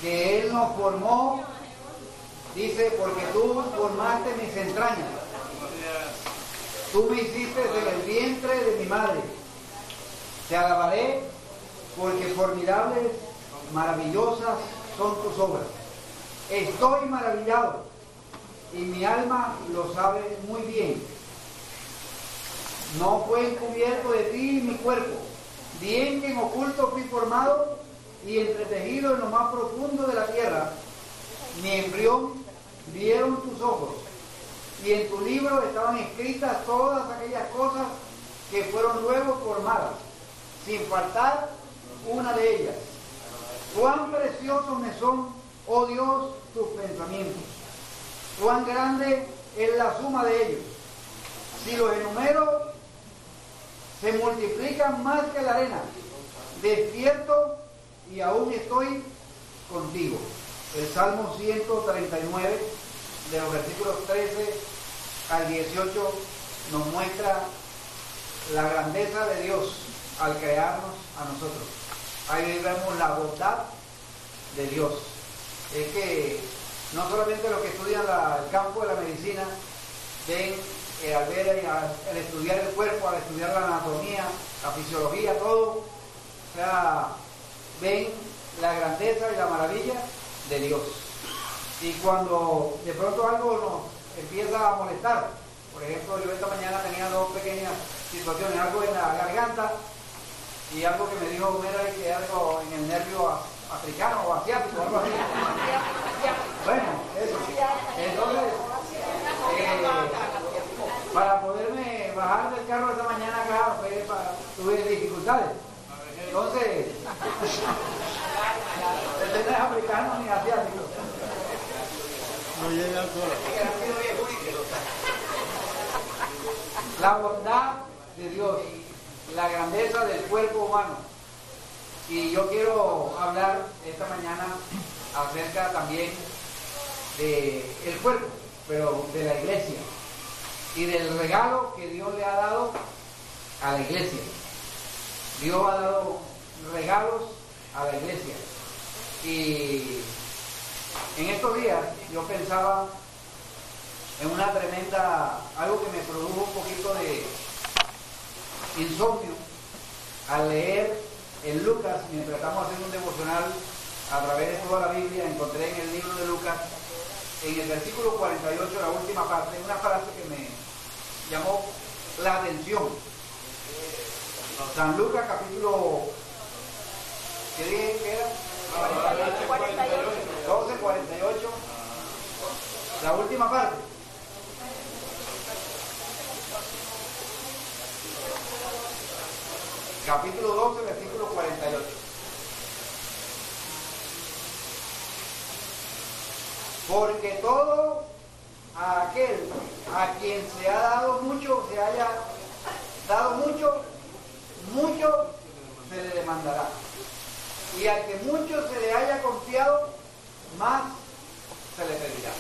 que Él nos formó, dice, porque tú formaste mis entrañas, tú me hiciste en el vientre de mi madre. Te alabaré porque formidables, maravillosas son tus obras. Estoy maravillado y mi alma lo sabe muy bien. No fue encubierto de ti mi cuerpo, bien que en oculto fui formado y entretejido en lo más profundo de la tierra. Mi embrión vieron tus ojos, y en tu libro estaban escritas todas aquellas cosas que fueron luego formadas, sin faltar una de ellas. Cuán preciosos me son, oh Dios, tus pensamientos. Cuán grande es la suma de ellos. Si los enumero, se multiplican más que la arena. Despierto y aún estoy contigo. El Salmo 139, de los versículos 13 al 18, nos muestra la grandeza de Dios al crearnos a nosotros. Ahí vemos la bondad de Dios. Es que no solamente los que estudian el campo de la medicina ven al estudiar el cuerpo, al estudiar la anatomía, la fisiología, todo, o sea, ven la grandeza y la maravilla de Dios. Y cuando de pronto algo nos empieza a molestar, por ejemplo, yo esta mañana tenía dos pequeñas situaciones, algo en la garganta y algo que me dijo Mera, que algo en el nervio africano o asiático, algo así. Bueno, eso. Entonces, para poderme bajar del carro esta mañana acá, tuve dificultades. Entonces, este no es africano ni asiático. No llega al corazón. La bondad de Dios, la grandeza del cuerpo humano. Y yo quiero hablar esta mañana acerca también del cuerpo, pero de la iglesia y del regalo que Dios le ha dado a la iglesia. Dios ha dado regalos a la iglesia. Y en estos días yo pensaba en una algo que me produjo un poquito de insomnio al leer en Lucas, mientras estamos haciendo un devocional a través de toda la Biblia. Encontré en el libro de Lucas, en el versículo 48, la última parte, una frase que me llamó la atención. San Lucas, capítulo, ¿qué dije que era? 12:48, la última parte. Capítulo 12, versículo 48. Porque todo aquel a quien se ha dado mucho, se haya dado mucho, mucho se le demandará. Y al que mucho se le haya confiado, más se le pedirá.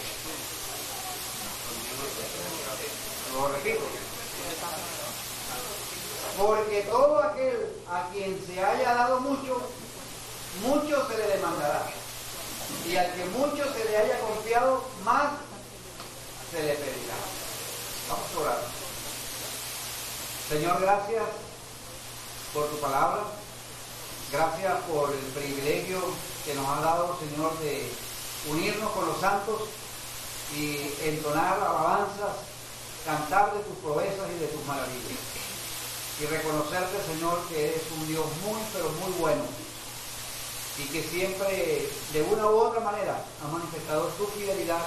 Lo repito. Porque todo aquel a quien se haya dado mucho, mucho se le demandará. Y al que mucho se le haya confiado, más se le pedirá. Vamos a orar. Señor, gracias por tu palabra. Gracias por el privilegio que nos ha dado, Señor, de unirnos con los santos y entonar alabanzas, cantar de tus proezas y de tus maravillas. Y reconocerte, Señor, que eres un Dios muy, pero muy bueno. Y que siempre, de una u otra manera, has manifestado tu fidelidad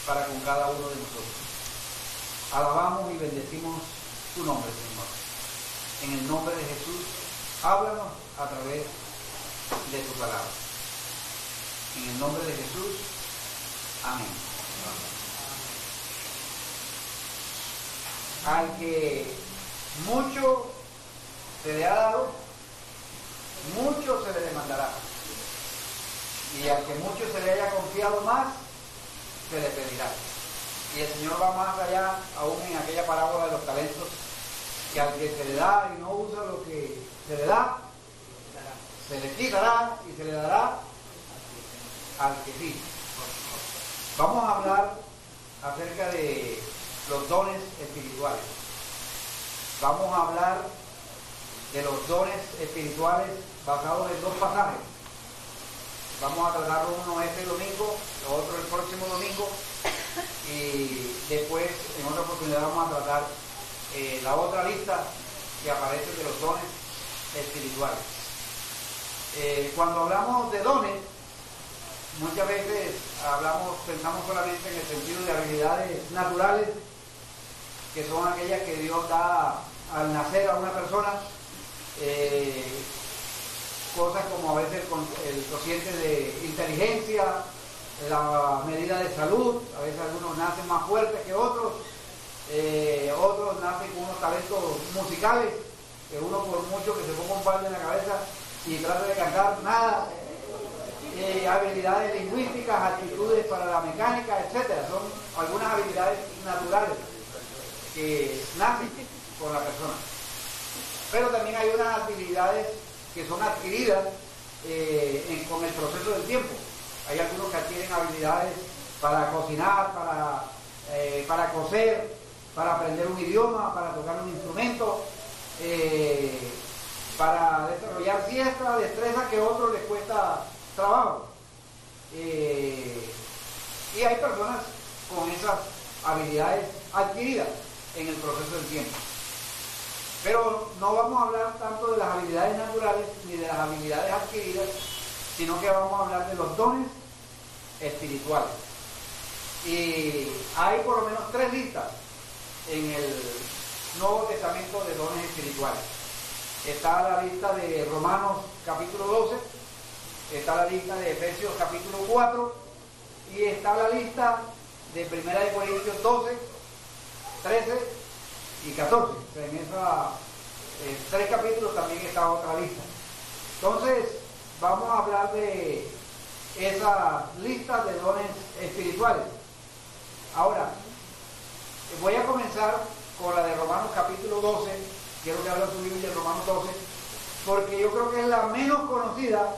para con cada uno de nosotros. Alabamos y bendecimos tu nombre, Señor. En el nombre de Jesús, háblanos a través de tu palabra. En el nombre de Jesús, amén. Al que mucho se le ha dado, mucho se le demandará. Y al que mucho se le haya confiado más, se le pedirá. Y el Señor va más allá, aún en aquella parábola de los talentos, que al que se le da y no usa lo que se le da, se le quitará y se le dará al que sí. Vamos a hablar acerca de los dones espirituales. Vamos a hablar de los dones espirituales basados en dos pasajes. Vamos a tratarlo uno este domingo, lo otro el próximo domingo, y después en otra oportunidad vamos a tratar la otra lista que aparece de los dones espirituales. Cuando hablamos de dones, muchas veces pensamos solamente en el sentido de habilidades naturales, que son aquellas que Dios da al nacer a una persona, cosas como a veces el cociente de inteligencia, la medida de salud. A veces algunos nacen más fuertes que otros, otros nacen con unos talentos musicales, que uno por mucho que se ponga un palo en la cabeza y trate de cantar, nada. Habilidades lingüísticas, actitudes para la mecánica, etcétera. Son algunas habilidades naturales que nacen con la persona. Pero también hay unas habilidades que son adquiridas con el proceso del tiempo. Hay algunos que adquieren habilidades para cocinar, para coser, para aprender un idioma, para tocar un instrumento, para desarrollar cierta destreza que a otros les cuesta trabajo. Y hay personas con esas habilidades adquiridas en el proceso del tiempo. Pero no vamos a hablar tanto de las habilidades naturales ni de las habilidades adquiridas, sino que vamos a hablar de los dones espirituales. Y hay por lo menos 3 listas en el Nuevo Testamento de dones espirituales. Está la lista de Romanos capítulo 12, está la lista de Efesios capítulo 4 y está la lista de 1 Corintios 12, 13 y 14. O sea, en esos 3 capítulos también está otra lista. Entonces, vamos a hablar de esa lista de dones espirituales. Ahora, voy a comenzar con la de Romanos capítulo 12. Quiero que abra su Biblia en Romanos 12, porque yo creo que es la menos conocida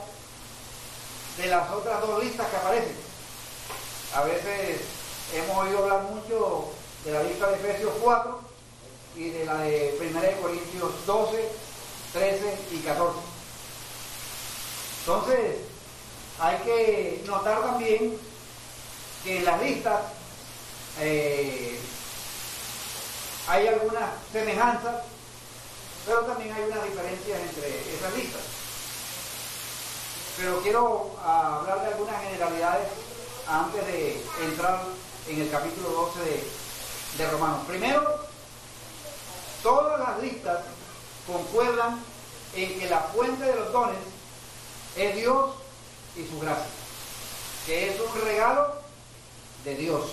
de las otras 2 listas que aparecen. A veces hemos oído hablar mucho de la lista de Efesios 4 y de la de 1 Corintios 12, 13 y 14. Entonces, hay que notar también que en las listas hay algunas semejanzas, pero también hay unas diferencias entre esas listas. Pero quiero hablar de algunas generalidades antes de entrar en el capítulo 12 de Romanos. Primero, todas las listas concuerdan en que la fuente de los dones es Dios y su gracia, que es un regalo de Dios.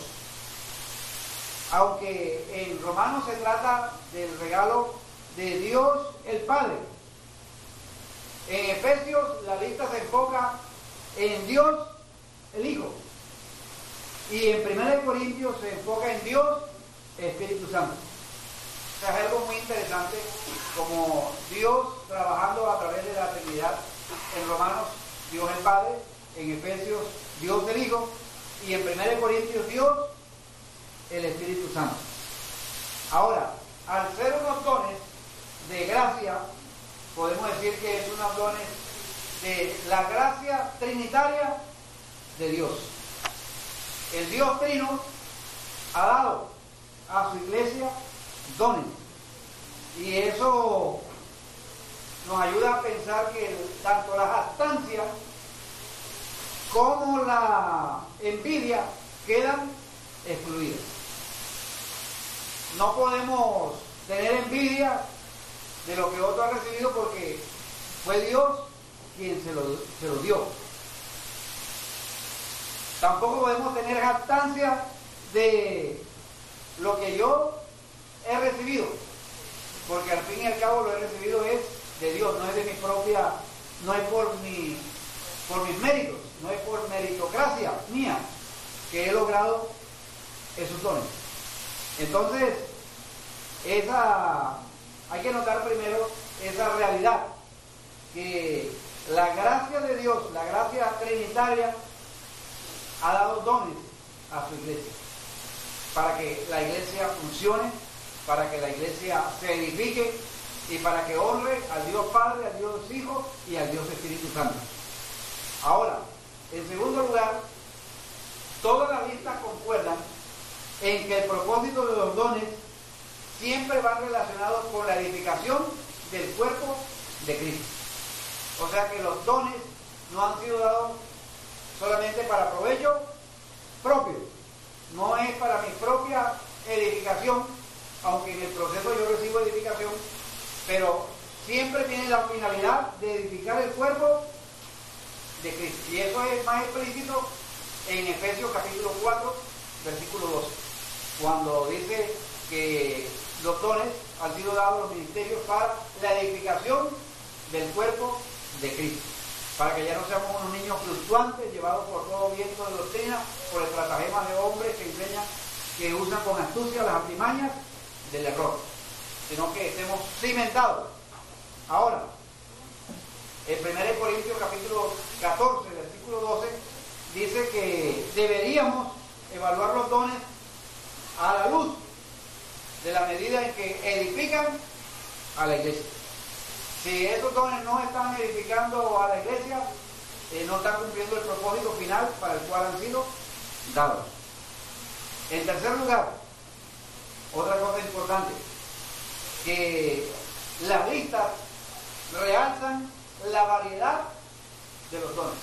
Aunque en Romanos se trata del regalo de Dios el Padre, en Efesios la lista se enfoca en Dios el Hijo, y en 1 Corintios se enfoca en Dios Espíritu Santo. O sea, es algo muy interesante como Dios trabajando a través de la Trinidad. En Romanos, Dios el Padre; en Efesios, Dios el Hijo; y en 1 Corintios, Dios el Espíritu Santo. Ahora, al ser unos dones de gracia, podemos decir que es unos dones de la gracia trinitaria de Dios. El Dios Trino ha dado a su iglesia dones, y eso nos ayuda a pensar que tanto la jactancia como la envidia quedan excluidas. No podemos tener envidia de lo que otro ha recibido, porque fue Dios quien se lo dio. Tampoco podemos tener jactancia de lo que yo he recibido, porque al fin y al cabo lo he recibido es de Dios, no es de mi propia, no es por mis méritos, no es por meritocracia mía que he logrado esos dones. Entonces, hay que notar primero esa realidad, que la gracia de Dios, la gracia trinitaria, ha dado dones a su iglesia, para que la iglesia funcione, para que la iglesia se edifique y para que honre al Dios Padre, al Dios Hijo y al Dios Espíritu Santo. Ahora, en segundo lugar, todas las listas concuerdan en que el propósito de los dones siempre van relacionados con la edificación del cuerpo de Cristo. O sea que los dones no han sido dados solamente para provecho propio, no es para mi propia edificación, aunque en el proceso yo recibo edificación, pero siempre tiene la finalidad de edificar el cuerpo de Cristo. Y eso es más explícito en Efesios capítulo 4, versículo 12, cuando dice que los dones han sido dados a los ministerios para la edificación del cuerpo de Cristo, para que ya no seamos unos niños fluctuantes llevados por todo viento de doctrina, por estratagemas de hombres que enseñan, que usan con astucia las artimañas del error, sino que estemos cimentados. Ahora, en 1 Corintios capítulo 14, versículo 12, dice que deberíamos evaluar los dones a la luz de la medida en que edifican a la iglesia. Si esos dones no están edificando a la iglesia, no están cumpliendo el propósito final para el cual han sido dados. En tercer lugar, otra cosa importante, que las listas realzan la variedad de los dones.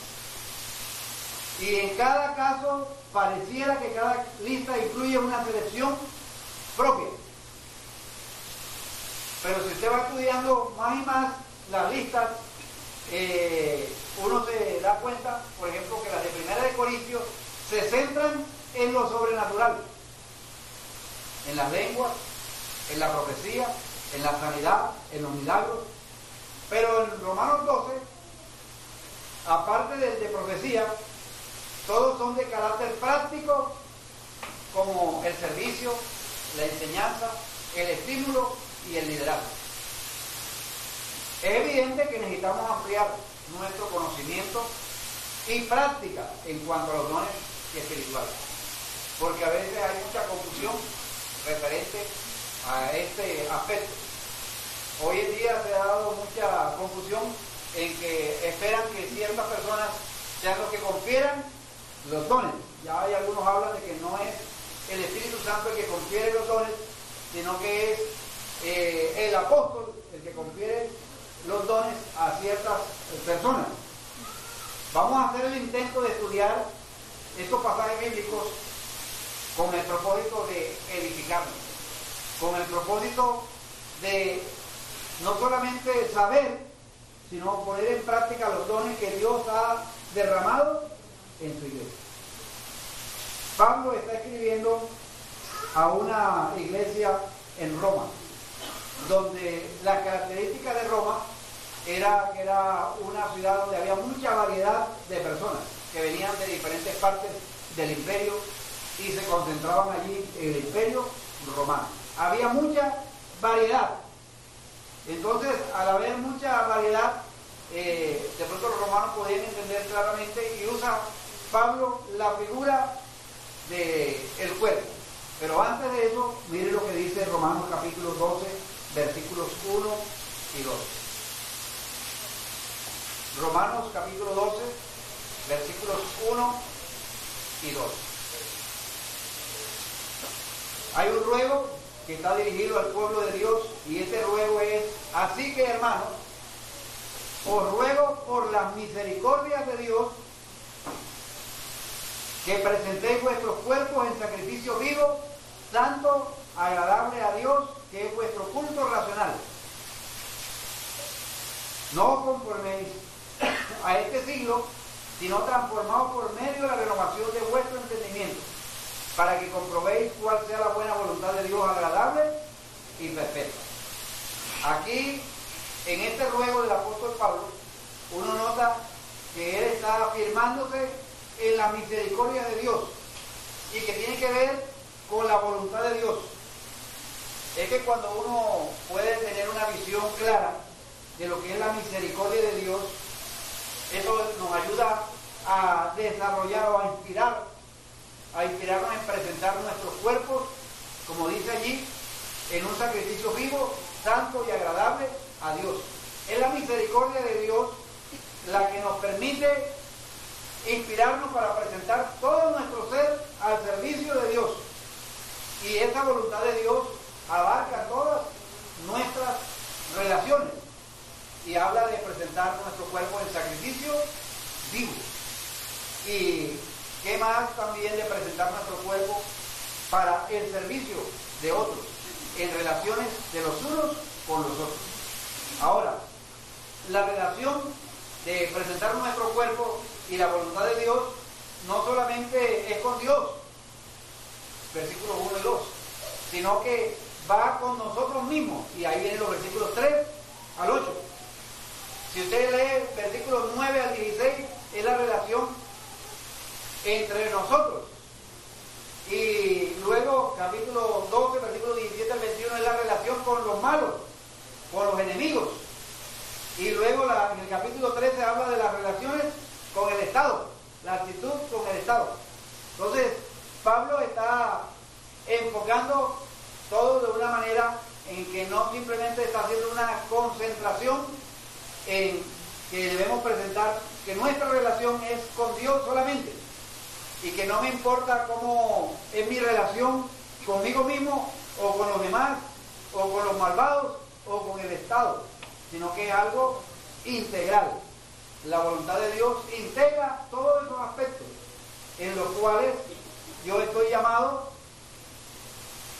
Y en cada caso pareciera que cada lista incluye una selección propia. Pero si usted va estudiando más y más las listas, uno se da cuenta, por ejemplo, que las de 1 Corintios se centran en lo sobrenatural, en las lenguas, en la profecía, en la sanidad, en los milagros. Pero en Romanos 12, aparte de profecía, todos son de carácter práctico, como el servicio, la enseñanza, el estímulo y el liderazgo. Es evidente que necesitamos ampliar nuestro conocimiento y práctica en cuanto a los dones espirituales, porque a veces hay mucha confusión referente a este aspecto. Hoy en día se ha dado mucha confusión en que esperan que ciertas personas sean los que confieran los dones. Ya hay algunos hablan de que no es el Espíritu Santo el que confiere los dones, sino que es el apóstol el que confiere los dones a ciertas personas. Vamos a hacer el intento de estudiar estos pasajes bíblicos con el propósito de edificarnos, con el propósito de no solamente saber, sino poner en práctica los dones que Dios ha derramado en su iglesia. Pablo está escribiendo a una iglesia en Roma, donde la característica de Roma era que era una ciudad donde había mucha variedad de personas que venían de diferentes partes del imperio y se concentraban allí en el imperio romano. Había mucha variedad. Entonces, al haber mucha variedad, de pronto los romanos podían entender claramente, y usa Pablo la figura del cuerpo. Pero antes de eso, mire lo que dice Romanos capítulo 12, versículos 1 y 2. Romanos capítulo 12, versículos 1 y 2. Hay un ruego que está dirigido al pueblo de Dios, y este ruego es: así que, hermanos, os ruego por las misericordias de Dios que presentéis vuestros cuerpos en sacrificio vivo, santo, agradable a Dios, que es vuestro culto racional. No os conforméis a este siglo, sino transformaos por medio de la renovación de vuestro entendimiento, para que comprobéis cuál sea la buena voluntad de Dios, agradable y perfecta. Aquí, en este ruego del apóstol Pablo, uno nota que él está afirmándose en la misericordia de Dios, y que tiene que ver con la voluntad de Dios. Es que cuando uno puede tener una visión clara de lo que es la misericordia de Dios, eso nos ayuda a desarrollar o a inspirar a inspirarnos en presentar nuestros cuerpos, como dice allí, en un sacrificio vivo, santo y agradable a Dios. Es la misericordia de Dios la que nos permite inspirarnos para presentar todo nuestro ser al servicio de Dios. Y esa voluntad de Dios abarca todas nuestras relaciones y habla de presentar nuestro cuerpo en sacrificio vivo. Y qué más también de presentar nuestro cuerpo para el servicio de otros, en relaciones de los unos con los otros. Ahora, la relación de presentar nuestro cuerpo y la voluntad de Dios no solamente es con Dios, versículos 1 y 2, sino que va con nosotros mismos, y ahí vienen los versículos 3 al 8. Si usted lee versículos 9 al 16, es la relación entre nosotros. Y luego, capítulo 12, versículos 17 al 21, es la relación con los malos, con los enemigos. Y luego en el capítulo 13 habla de las relaciones con el Estado, la actitud con el Estado. Entonces, Pablo está enfocando todo de una manera en que no simplemente está haciendo una concentración en que debemos presentar que nuestra relación es con Dios solamente, y que no me importa cómo es mi relación conmigo mismo, o con los demás, o con los malvados, o con el Estado, sino que es algo integral. La voluntad de Dios integra todos esos aspectos en los cuales yo estoy llamado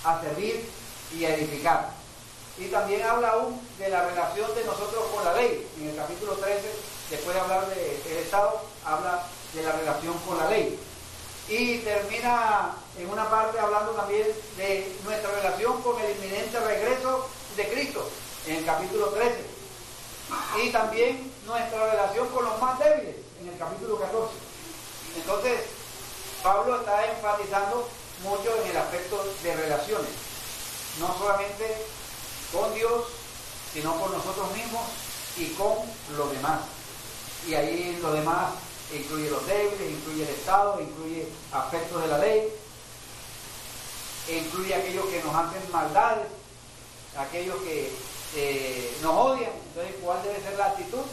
a servir y a edificar. Y también habla aún de la relación de nosotros con la ley. En el capítulo 13, después de hablar del Estado, habla de la relación con la ley. Y termina en una parte hablando también de nuestra relación con el inminente regreso de Cristo, en el capítulo 13. Y también nuestra relación con los más débiles, en el capítulo 14. Entonces, Pablo está enfatizando mucho en el aspecto de relaciones, no solamente con Dios, sino con nosotros mismos y con los demás. Y ahí los demás incluye los débiles, incluye el Estado, incluye aspectos de la ley, incluye aquellos que nos hacen maldades, aquellos que nos odian. Entonces, ¿cuál debe ser la actitud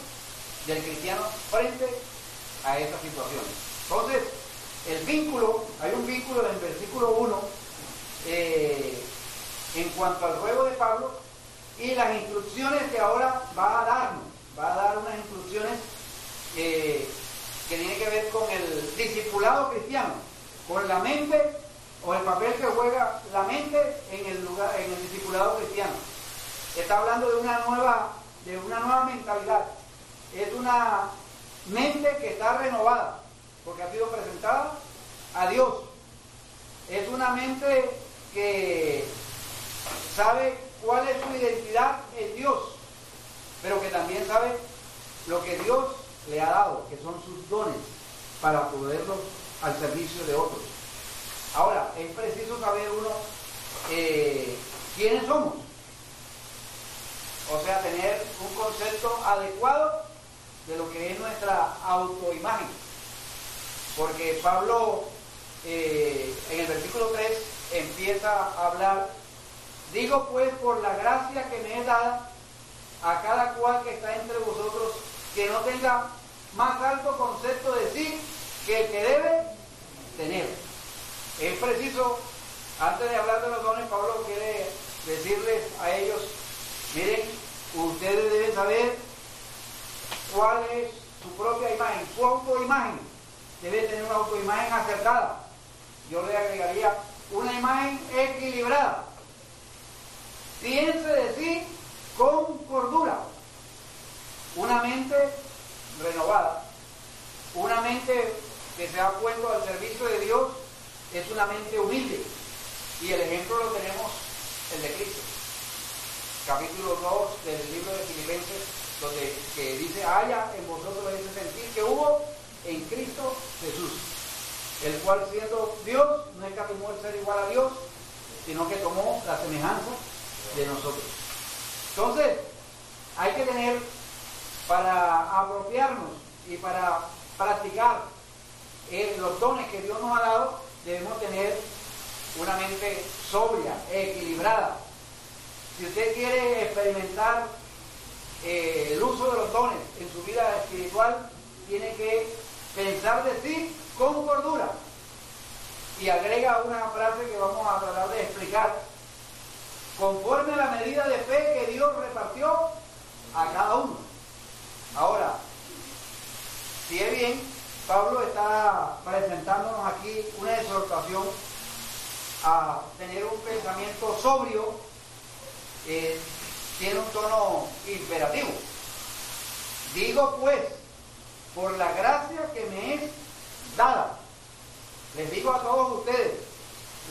del cristiano frente a estas situaciones? Entonces, el vínculo, hay un vínculo en el versículo 1 en cuanto al ruego de Pablo y las instrucciones que ahora va a darnos. Va a dar unas instrucciones que tienen que ver con el discipulado cristiano, con la mente, o el papel que juega la mente en el discipulado cristiano. Está hablando de una nueva mentalidad. Es una mente que está renovada, porque ha sido presentada a Dios. Es una mente que sabe cuál es su identidad en Dios, pero que también sabe lo que Dios le ha dado, que son sus dones, para poderlos al servicio de otros. Ahora, es preciso saber uno quiénes somos, o sea, tener un concepto adecuado de lo que es nuestra autoimagen, porque Pablo en el versículo 3 empieza a hablar: digo pues por la gracia que me es dada a cada cual que está entre vosotros, que no tenga más alto concepto de sí que el que debe tener. Es preciso, antes de hablar de los dones, Pablo quiere decirles a ellos: miren, ustedes deben saber cuál es su propia imagen, su autoimagen. Debe tener una autoimagen acertada. Yo le agregaría una imagen equilibrada. Piense de sí con cordura. Una mente renovada, una mente que se ha puesto al servicio de Dios, es una mente humilde. Y el ejemplo lo tenemos el de Cristo. Capítulo 2 del libro de Filipenses, donde que dice: haya en vosotros ese sentir que hubo en Cristo Jesús, el cual, siendo Dios, no escatimó el ser igual a Dios, sino que tomó la semejanza de nosotros. Entonces, hay que tener, para apropiarnos y para practicar los dones que Dios nos ha dado, debemos tener una mente sobria, equilibrada. Si usted quiere experimentar el uso de los dones en su vida espiritual, tiene que pensar de sí con cordura. Y agrega una frase que vamos a tratar de explicar: conforme a la medida de fe que Dios repartió a cada uno. Ahora, si es bien, Pablo está presentándonos aquí una exhortación a tener un pensamiento sobrio, tiene un tono imperativo. Digo pues, por la gracia que me es dada, les digo a todos ustedes,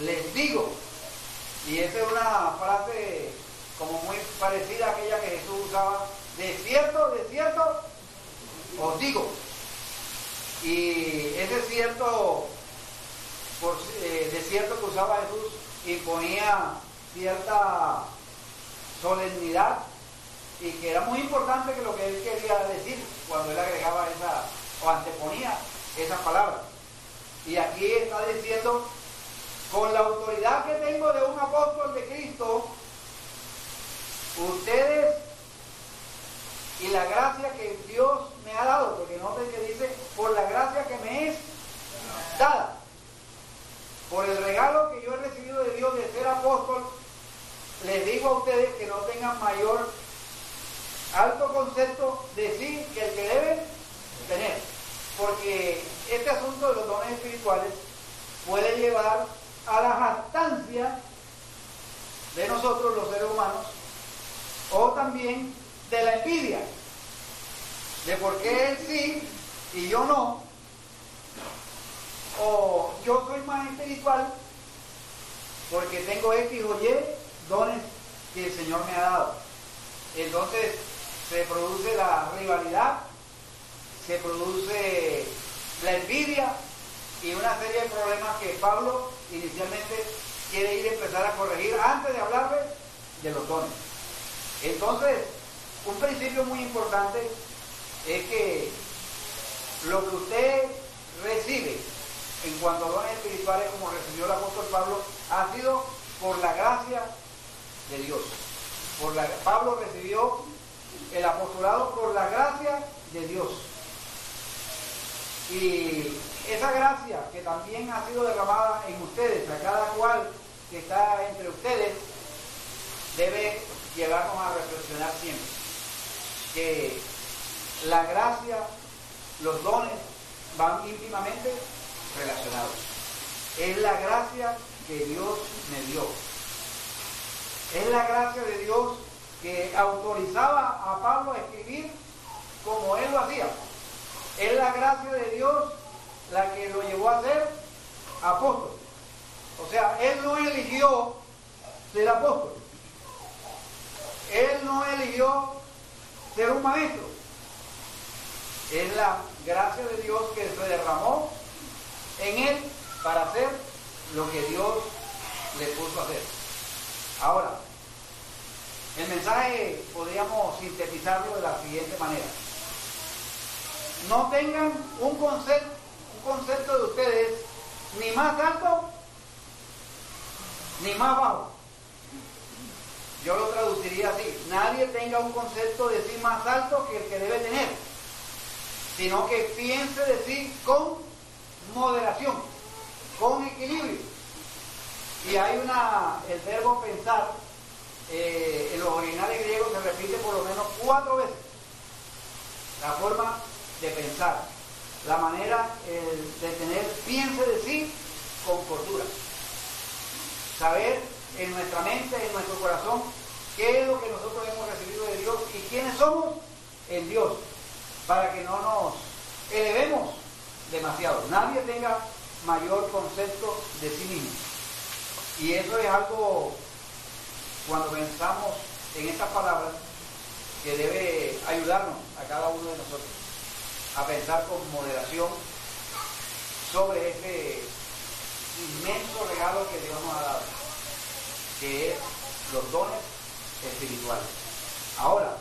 les digo, y esa es una frase como muy parecida a aquella que Jesús usaba: de cierto, os digo. Y ese cierto, de cierto que usaba Jesús, imponía cierta solemnidad, y que era muy importante que lo que él quería decir cuando él agregaba esa, o anteponía esa palabra. Y aquí está diciendo: con la autoridad que tengo de un apóstol de Cristo, ustedes, y la gracia que Dios me ha dado, porque noten que dice por la gracia que me es dada, por el regalo que yo he recibido de Dios de ser apóstol, les digo a ustedes que no tengan mayor alto concepto de sí que el que deben tener, porque este asunto de los dones espirituales puede llevar a la jactancia de nosotros los seres humanos, o también de la envidia, de por qué él sí y yo no, o yo soy más espiritual porque tengo X o Y dones que el Señor me ha dado. Entonces se produce la rivalidad, se produce la envidia y una serie de problemas que Pablo inicialmente quiere ir a empezar a corregir antes de hablarles de los dones. Entonces, un principio muy importante es que lo que usted recibe en cuanto a dones espirituales, como recibió el apóstol Pablo, ha sido por la gracia de Dios. Pablo recibió el apostolado por la gracia de Dios. Y esa gracia que también ha sido derramada en ustedes, a cada cual que está entre ustedes, debe llevarnos a reflexionar siempre que la gracia, los dones van íntimamente relacionados. Es la gracia que Dios me dio. Es la gracia de Dios que autorizaba a Pablo a escribir como él lo hacía. Es la gracia de Dios la que lo llevó a ser apóstol. O sea, él no eligió ser apóstol. Él no eligió ser un maestro. Es la gracia de Dios que se derramó en él para hacer lo que Dios le puso a hacer. Ahora, el mensaje podríamos sintetizarlo de la siguiente manera: no tengan un concepto de ustedes ni más alto ni más bajo. Yo lo traduciría así: nadie tenga un concepto de sí más alto que el que debe tener, sino que piense de sí con moderación, con equilibrio. Y hay el verbo pensar, en los originales griegos se repite por lo menos 4 veces. La forma de pensar, la manera de tener, piense de sí con cordura. Saber en nuestra mente, en nuestro corazón, qué es lo que nosotros hemos recibido de Dios y quiénes somos en Dios, para que no nos elevemos demasiado. Nadie tenga mayor concepto de sí mismo. Y eso es algo, cuando pensamos en estas palabras, que debe ayudarnos a cada uno de nosotros a pensar con moderación sobre este inmenso regalo que Dios nos ha dado, que es los dones espirituales. Ahora,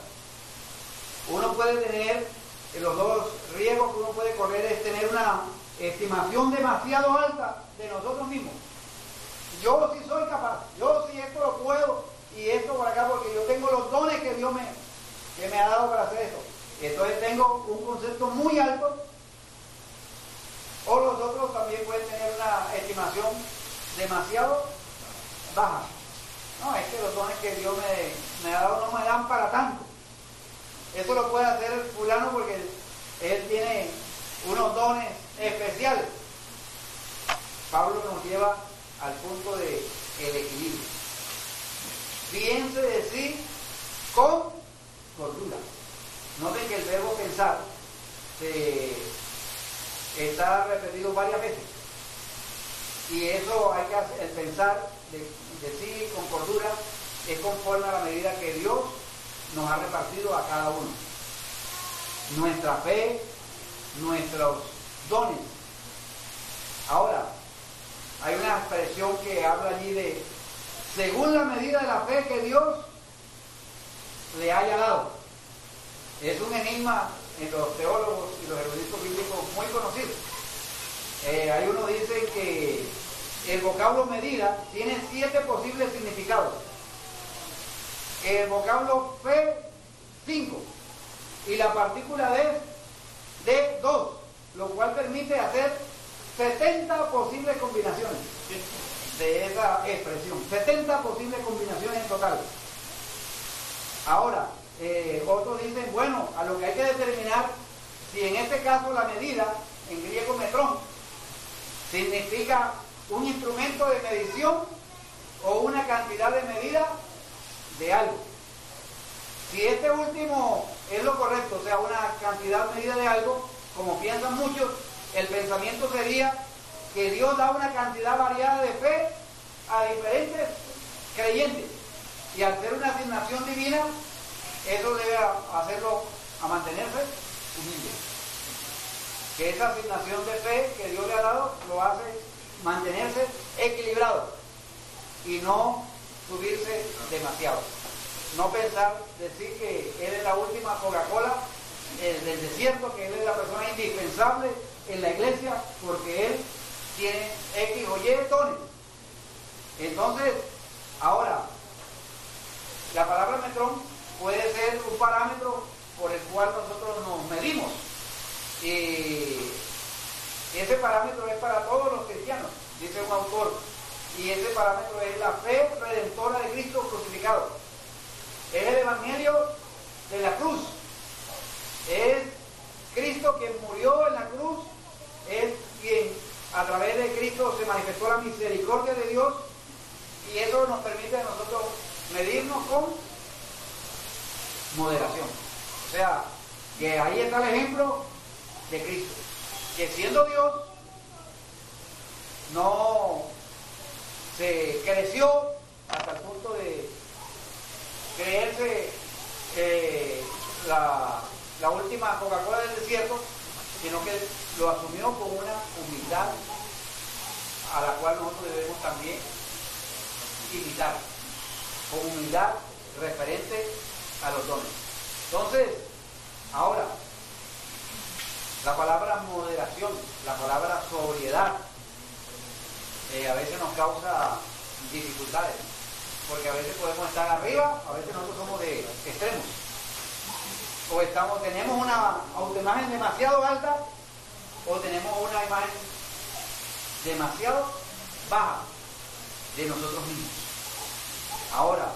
uno puede tener, en los dos riesgos que uno puede correr es tener una estimación demasiado alta de nosotros mismos. Yo sí soy capaz, yo sí esto lo puedo, y esto por acá porque yo tengo los dones que Dios que me ha dado para hacer esto. Entonces tengo un concepto muy alto, o los otros también pueden tener una estimación demasiado baja. No, es que los dones que Dios me ha dado no me dan para tanto. Eso lo puede hacer el fulano porque él tiene unos dones especiales. Pablo nos lleva al punto del equilibrio. Piense de sí con cordura. Noten que el verbo pensar está repetido varias veces. Y eso hay que hacer, el pensar de sí con cordura es conforme a la medida que Dios nos ha repartido a cada uno. Nuestra fe, nuestros dones. Ahora, hay una expresión que habla allí de según la medida de la fe que Dios le haya dado. Es un enigma en los teólogos y los eruditos bíblicos muy conocido. Hay uno dice que el vocablo medida tiene 7 posibles significados. El vocablo fe, 5. Y la partícula de 2, lo cual permite hacer 70 posibles combinaciones de esa expresión. 70 posibles combinaciones en total. Ahora, otros dicen, bueno, a lo que hay que determinar si en este caso la medida, en griego metrón, significa un instrumento de medición o una cantidad de medida de algo. Si este último es lo correcto, o sea, una cantidad medida de algo, como piensan muchos, el pensamiento sería que Dios da una cantidad variada de fe a diferentes creyentes. Y al ser una asignación divina, eso debe hacerlo a mantenerse humilde. Que esa asignación de fe que Dios le ha dado lo hace mantenerse equilibrado y no subirse demasiado. No pensar, decir que Él es la última Coca-Cola del desierto, que Él es la persona indispensable en la iglesia porque Él tiene X o Y dones. Entonces, ahora, la palabra metrón puede ser un parámetro por el cual nosotros nos medimos. Y ese parámetro es para todos los cristianos, dice un autor. Y ese parámetro es la fe redentora de Cristo crucificado. Es el evangelio de la cruz. Es Cristo quien murió en la cruz. Es quien a través de Cristo se manifestó la misericordia de Dios. Y eso nos permite a nosotros medirnos con moderación. O sea, que ahí está el ejemplo de Cristo, que siendo Dios no se creció hasta el punto de creerse la última Coca-Cola del desierto, sino que lo asumió con una humildad a la cual nosotros debemos también imitar, con humildad referente a los dones. Entonces, ahora, la palabra moderación, la palabra sobriedad, a veces nos causa dificultades, porque a veces podemos estar arriba, a veces nosotros somos de extremos, o tenemos una autoimagen demasiado alta, o tenemos una imagen demasiado baja de nosotros mismos. Ahora,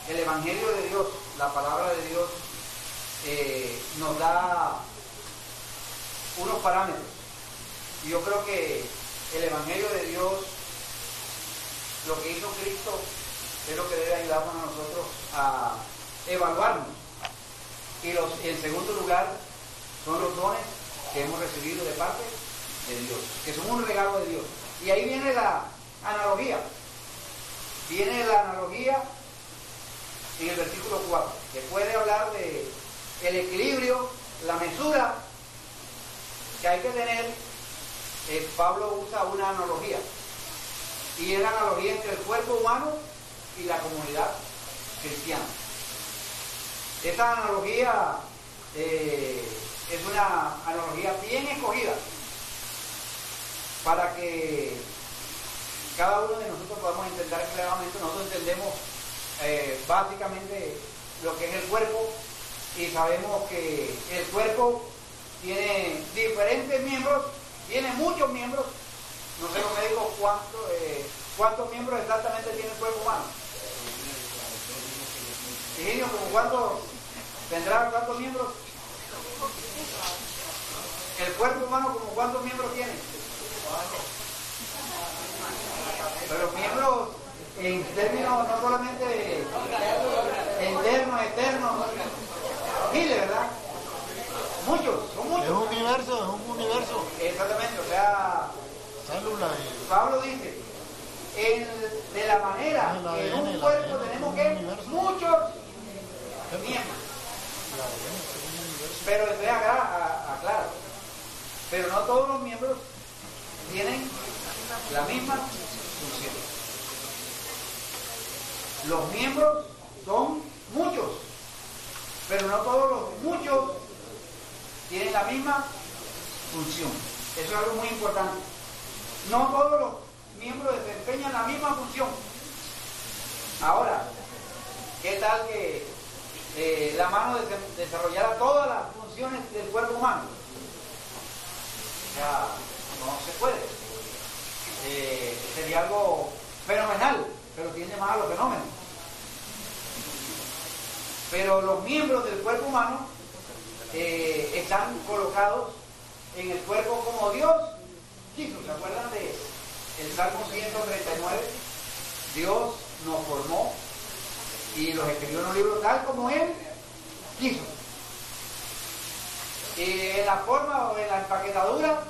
el Evangelio de Dios, la palabra de Dios, nos da unos parámetros. Y yo creo que el Evangelio de Dios, lo que hizo Cristo, es lo que debe ayudarnos a nosotros a evaluarnos. Y en segundo lugar, son los dones que hemos recibido de parte de Dios, que son un regalo de Dios. Y ahí viene la analogía. Viene la analogía en el versículo 4, que puede hablar de el equilibrio, la mesura que hay que tener. Pablo usa una analogía, y es la analogía entre el cuerpo humano y la comunidad cristiana. Esta analogía es una analogía bien escogida, para que cada uno de nosotros podamos entender claramente. Nosotros entendemos básicamente lo que es el cuerpo y sabemos que el cuerpo tiene diferentes miembros, tiene muchos miembros. No sé los médicos cuántos miembros exactamente tiene el cuerpo humano. Higinio, ¿como cuántos tendrá, cuántos miembros? El cuerpo humano, ¿como cuántos miembros tiene? Pero miembros en términos no solamente internos, externos, miles, ¿verdad? Muchos, son muchos. Es un universo. Exactamente, o sea, Células. Pablo dice, de la manera que en un cuerpo tenemos que muchos miembros. Pero estoy aclaro, pero no todos los miembros tienen la misma función. Los miembros son muchos, pero no todos los muchos tienen la misma función. Eso es algo muy importante. No todos los miembros desempeñan la misma función. Ahora, ¿qué tal que la mano desarrollara todas las funciones del cuerpo humano? O sea, no se puede. Sería algo fenomenal, pero tiende más a los fenómenos. Pero los miembros del cuerpo humano están colocados en el cuerpo como Dios quiso. ¿Se acuerdan de el Salmo 139? Dios nos formó y los escribió en un libro tal como Él quiso. En la forma o en la empaquetadura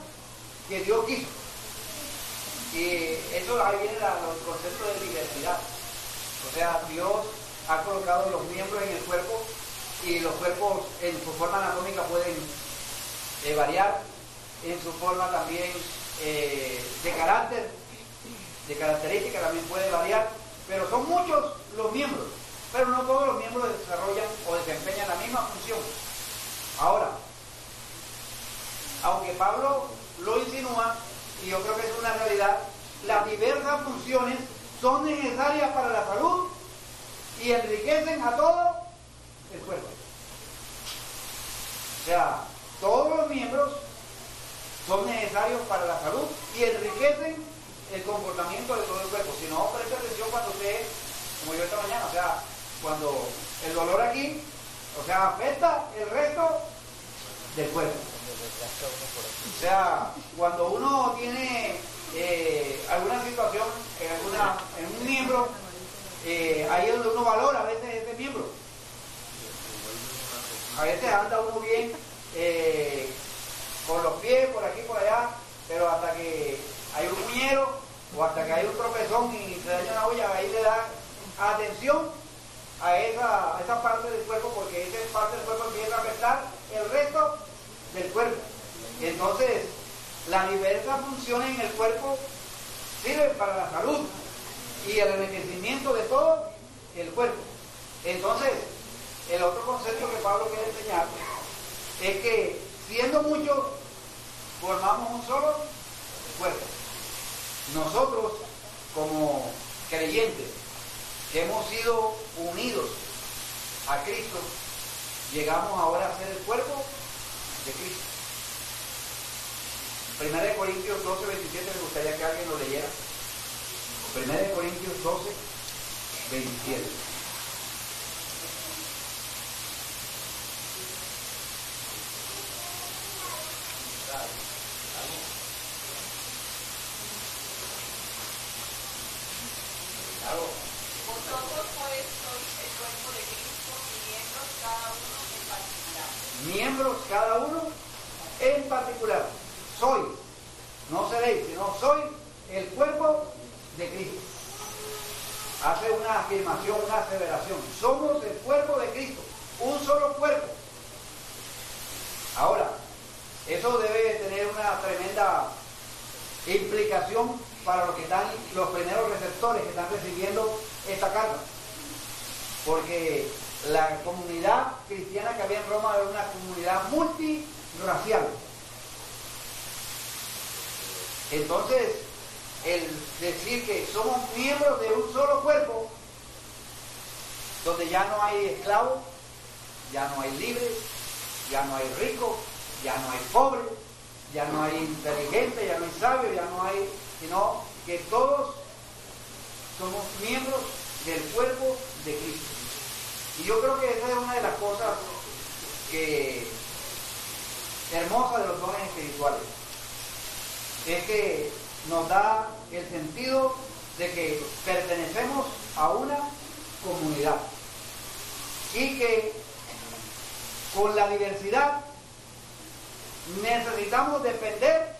que Dios quiso. Y eso ahí viene el concepto de diversidad. O sea, Dios ha colocado los miembros en el cuerpo y los cuerpos en su forma anatómica pueden variar, en su forma también de carácter, de característica también puede variar, pero son muchos los miembros, pero no todos los miembros desarrollan o desempeñan la misma función. Ahora, aunque Pablo lo insinúa, y yo creo que es una realidad, las diversas funciones son necesarias para la salud y enriquecen a todo el cuerpo. O sea, todos los miembros son necesarios para la salud y enriquecen el comportamiento de todo el cuerpo. Si no, presta atención cuando usted, como yo esta mañana, o sea, cuando el dolor aquí, o sea, afecta el resto del cuerpo. O sea, cuando uno tiene alguna situación en un miembro, ahí es donde uno valora a veces ese miembro. A veces anda uno bien con los pies por aquí por allá, pero hasta que hay un puñero o hasta que hay un tropezón y se daña una olla, ahí le da atención a esa parte del cuerpo, porque esa parte del cuerpo empieza a afectar el resto del cuerpo. Entonces, las diversas funciones en el cuerpo sirven para la salud y el enriquecimiento de todo el cuerpo. Entonces, el otro concepto que Pablo quiere enseñar es que siendo muchos formamos un solo cuerpo. Nosotros, como creyentes que hemos sido unidos a Cristo, llegamos ahora a ser el cuerpo de Cristo. 1 Corintios 12, 27, me gustaría que alguien lo leyera. 1 Corintios 12, 27. Vosotros pues sois el cuerpo de Cristo y miembros cada uno en particular. Miembros cada uno en particular. Soy, no seréis, sino soy el cuerpo de Cristo. Hace una afirmación, una aseveración. Somos el cuerpo de Cristo, un solo cuerpo. Ahora, eso debe tener una tremenda implicación para los que están, los primeros receptores que están recibiendo esta carta. Porque la comunidad cristiana que había en Roma era una comunidad multirracial. Entonces, el decir que somos miembros de un solo cuerpo, donde ya no hay esclavos, ya no hay libres, ya no hay ricos, ya no hay pobres, ya no hay inteligentes, ya no hay sabios, ya no hay, sino que todos somos miembros del cuerpo de Cristo. Y yo creo que esa es una de las cosas hermosas de los dones espirituales. Es que nos da el sentido de que pertenecemos a una comunidad y que con la diversidad necesitamos depender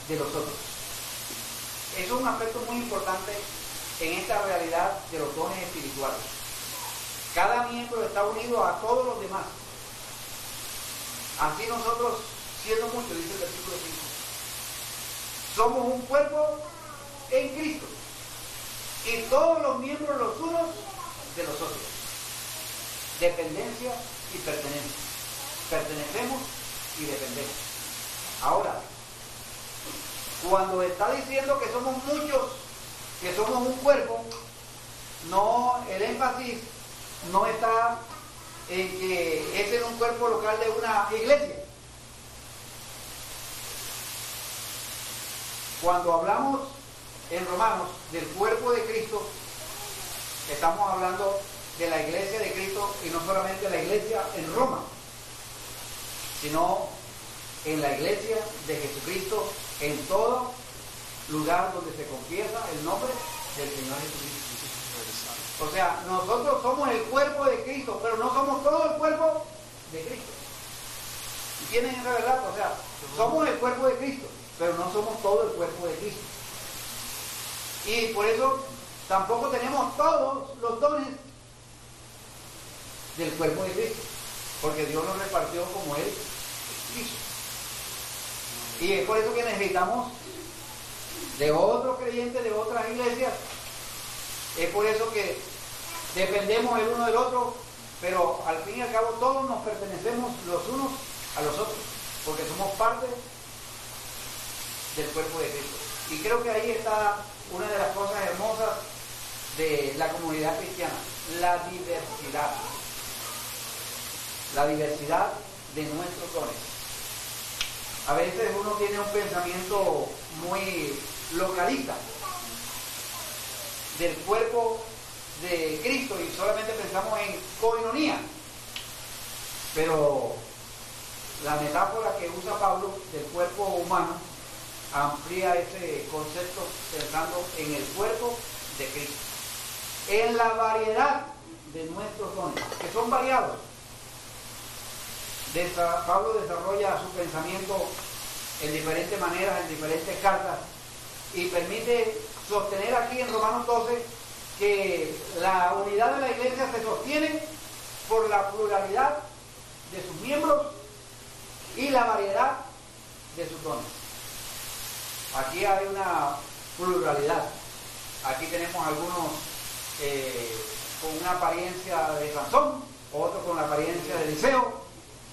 de los otros. Eso es un aspecto muy importante en esta realidad de los dones espirituales. Cada miembro está unido a todos los demás. Así nosotros, siendo muchos, dice el versículo 5, somos un cuerpo en Cristo y todos los miembros los unos de los otros. Dependencia y pertenencia. Pertenecemos y dependemos. Ahora, cuando está diciendo que somos muchos, que somos un cuerpo, no, el énfasis no está en que ese es un cuerpo local de una iglesia. Cuando hablamos en Romanos del cuerpo de Cristo, estamos hablando de la iglesia de Cristo y no solamente la iglesia en Roma, sino en la iglesia de Jesucristo en todo lugar donde se confiesa el nombre del Señor Jesucristo. O sea, nosotros somos el cuerpo de Cristo, pero no somos todo el cuerpo de Cristo. ¿Y tienen esa verdad? O sea, somos el cuerpo de Cristo, pero no somos todo el cuerpo de Cristo. Y por eso tampoco tenemos todos los dones del cuerpo de Cristo, porque Dios los repartió como Él quiso. Y es por eso que necesitamos de otros creyentes de otras iglesias. Es por eso que dependemos el uno del otro, pero al fin y al cabo todos nos pertenecemos los unos a los otros, porque somos parte del cuerpo de Cristo. Y creo que ahí está una de las cosas hermosas de la comunidad cristiana, la diversidad. La diversidad de nuestros dones. A veces uno tiene un pensamiento muy localista del cuerpo de Cristo y solamente pensamos en coinonía. Pero la metáfora que usa Pablo del cuerpo humano amplía ese concepto pensando en el cuerpo de Cristo, en la variedad de nuestros dones, que son variados. Pablo desarrolla su pensamiento en diferentes maneras, en diferentes cartas, y permite sostener aquí en Romanos 12 que la unidad de la iglesia se sostiene por la pluralidad de sus miembros y la variedad de sus dones. Aquí hay una pluralidad. Aquí tenemos algunos con una apariencia de Sansón, otros con la apariencia de Eliseo,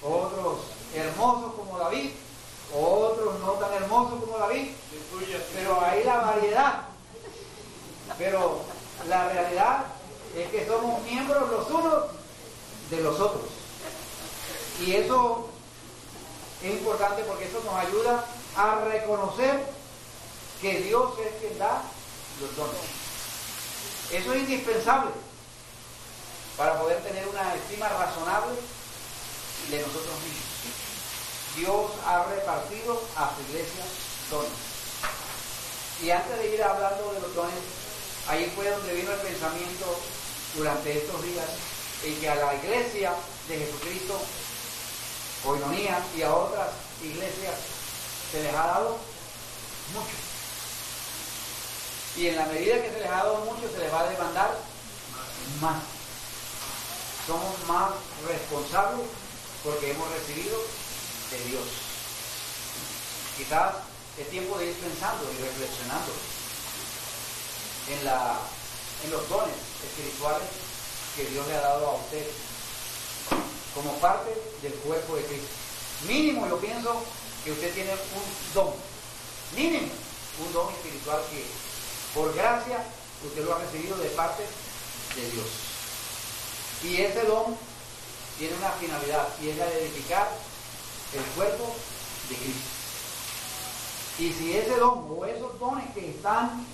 otros hermosos como David, otros no tan hermosos como David, pero hay la variedad. Pero la realidad es que somos miembros los unos de los otros. Y eso es importante porque eso nos ayuda a reconocer que Dios es quien da los dones. Eso es indispensable para poder tener una estima razonable de nosotros mismos. Dios ha repartido a su iglesia dones. Y antes de ir hablando de los dones, ahí fue donde vino el pensamiento durante estos días en que a la iglesia de Jesucristo, Coinonía, y a otras iglesias se les ha dado mucho. Y en la medida que se les ha dado mucho, se les va a demandar más. Somos más responsables porque hemos recibido de Dios. Quizás es tiempo de ir pensando y reflexionando en los dones espirituales que Dios le ha dado a usted como parte del cuerpo de Cristo. Mínimo yo pienso que usted tiene un don mínimo un don espiritual que por gracia usted lo ha recibido de parte de Dios. Y ese don tiene una finalidad, y es la de edificar el cuerpo de Cristo. Y si ese don o esos dones que están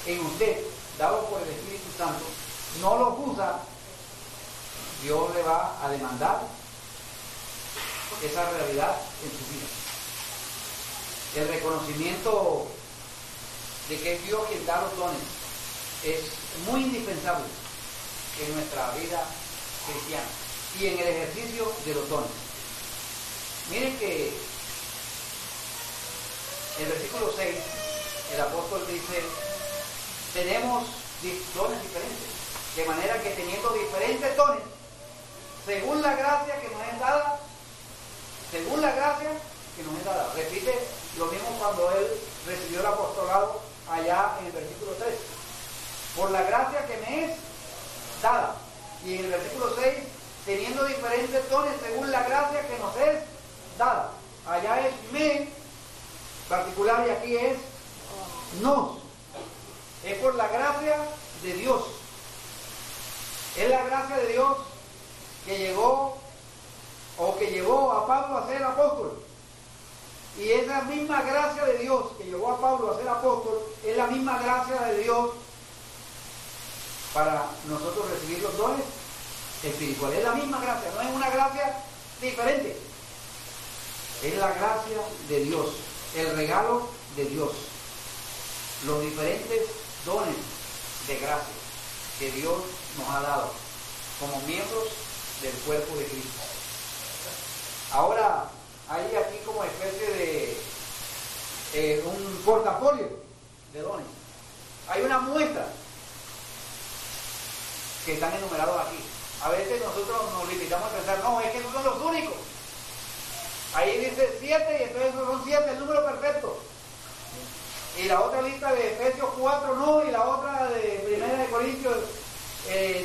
en usted, dados por el Espíritu Santo, no los usa, Dios le va a demandar esa realidad en su vida. El reconocimiento de que es Dios quien da los dones es muy indispensable en nuestra vida cristiana y en el ejercicio de los dones. Miren que en el versículo 6 el apóstol dice: tenemos dones diferentes, de manera que teniendo diferentes dones, según la gracia que nos es dada, según la gracia que nos es dada. Repite lo mismo cuando él recibió el apostolado allá en el versículo 3. Por la gracia que me es dada. Y en el versículo 6, teniendo diferentes dones según la gracia que nos es dada. Allá es me particular y aquí es nos. Es por la gracia de Dios. Es la gracia de Dios que llegó o que llevó a Pablo a ser apóstol. Y esa misma gracia de Dios que llevó a Pablo a ser apóstol es la misma gracia de Dios para nosotros recibir los dones espirituales. Es la misma gracia, no es una gracia diferente. Es la gracia de Dios, el regalo de Dios. Los diferentes dones de gracia que Dios nos ha dado como miembros del cuerpo de Cristo. Ahora, hay aquí como especie de un portafolio de dones. Hay una muestra que están enumerados aquí. A veces nosotros nos limitamos a pensar, no, es que esos son los únicos. Ahí dice 7 y entonces esos son 7, el número perfecto. Y la otra lista de Efesios 4 no, y la otra de 1 Corintios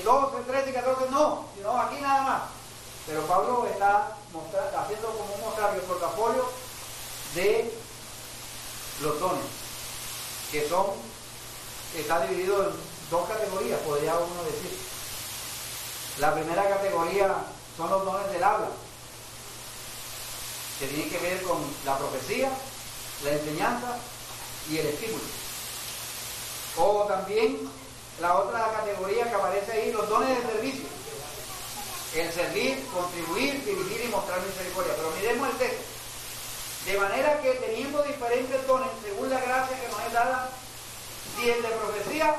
12, 13 y 14 no, sino aquí nada más. Pero Pablo está haciendo como un mostrario, el portafolio de los dones, que está dividido en dos categorías, podría uno decir. La primera categoría son los dones del habla, que tienen que ver con la profecía, la enseñanza y el estímulo. O también la otra categoría que aparece ahí, los dones de servicio. El servir, contribuir, dirigir y mostrar misericordia. Pero miremos el texto. De manera que teniendo diferentes dones, según la gracia que nos es dada, si el de profecía,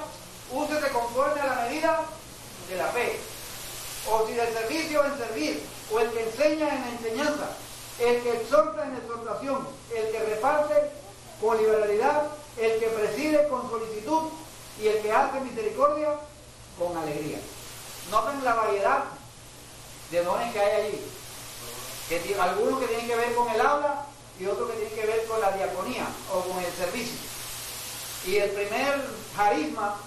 úsese conforme a la medida de la fe. O si del servicio, en servir. O el que enseña en la enseñanza. El que exhorta en exhortación. El que reparte con liberalidad. El que preside con solicitud. Y el que hace misericordia con alegría. Noten la variedad de dones que hay allí. Algunos que tienen que ver con el habla y otros que tienen que ver con la diaconía o con el servicio. Y el primer carisma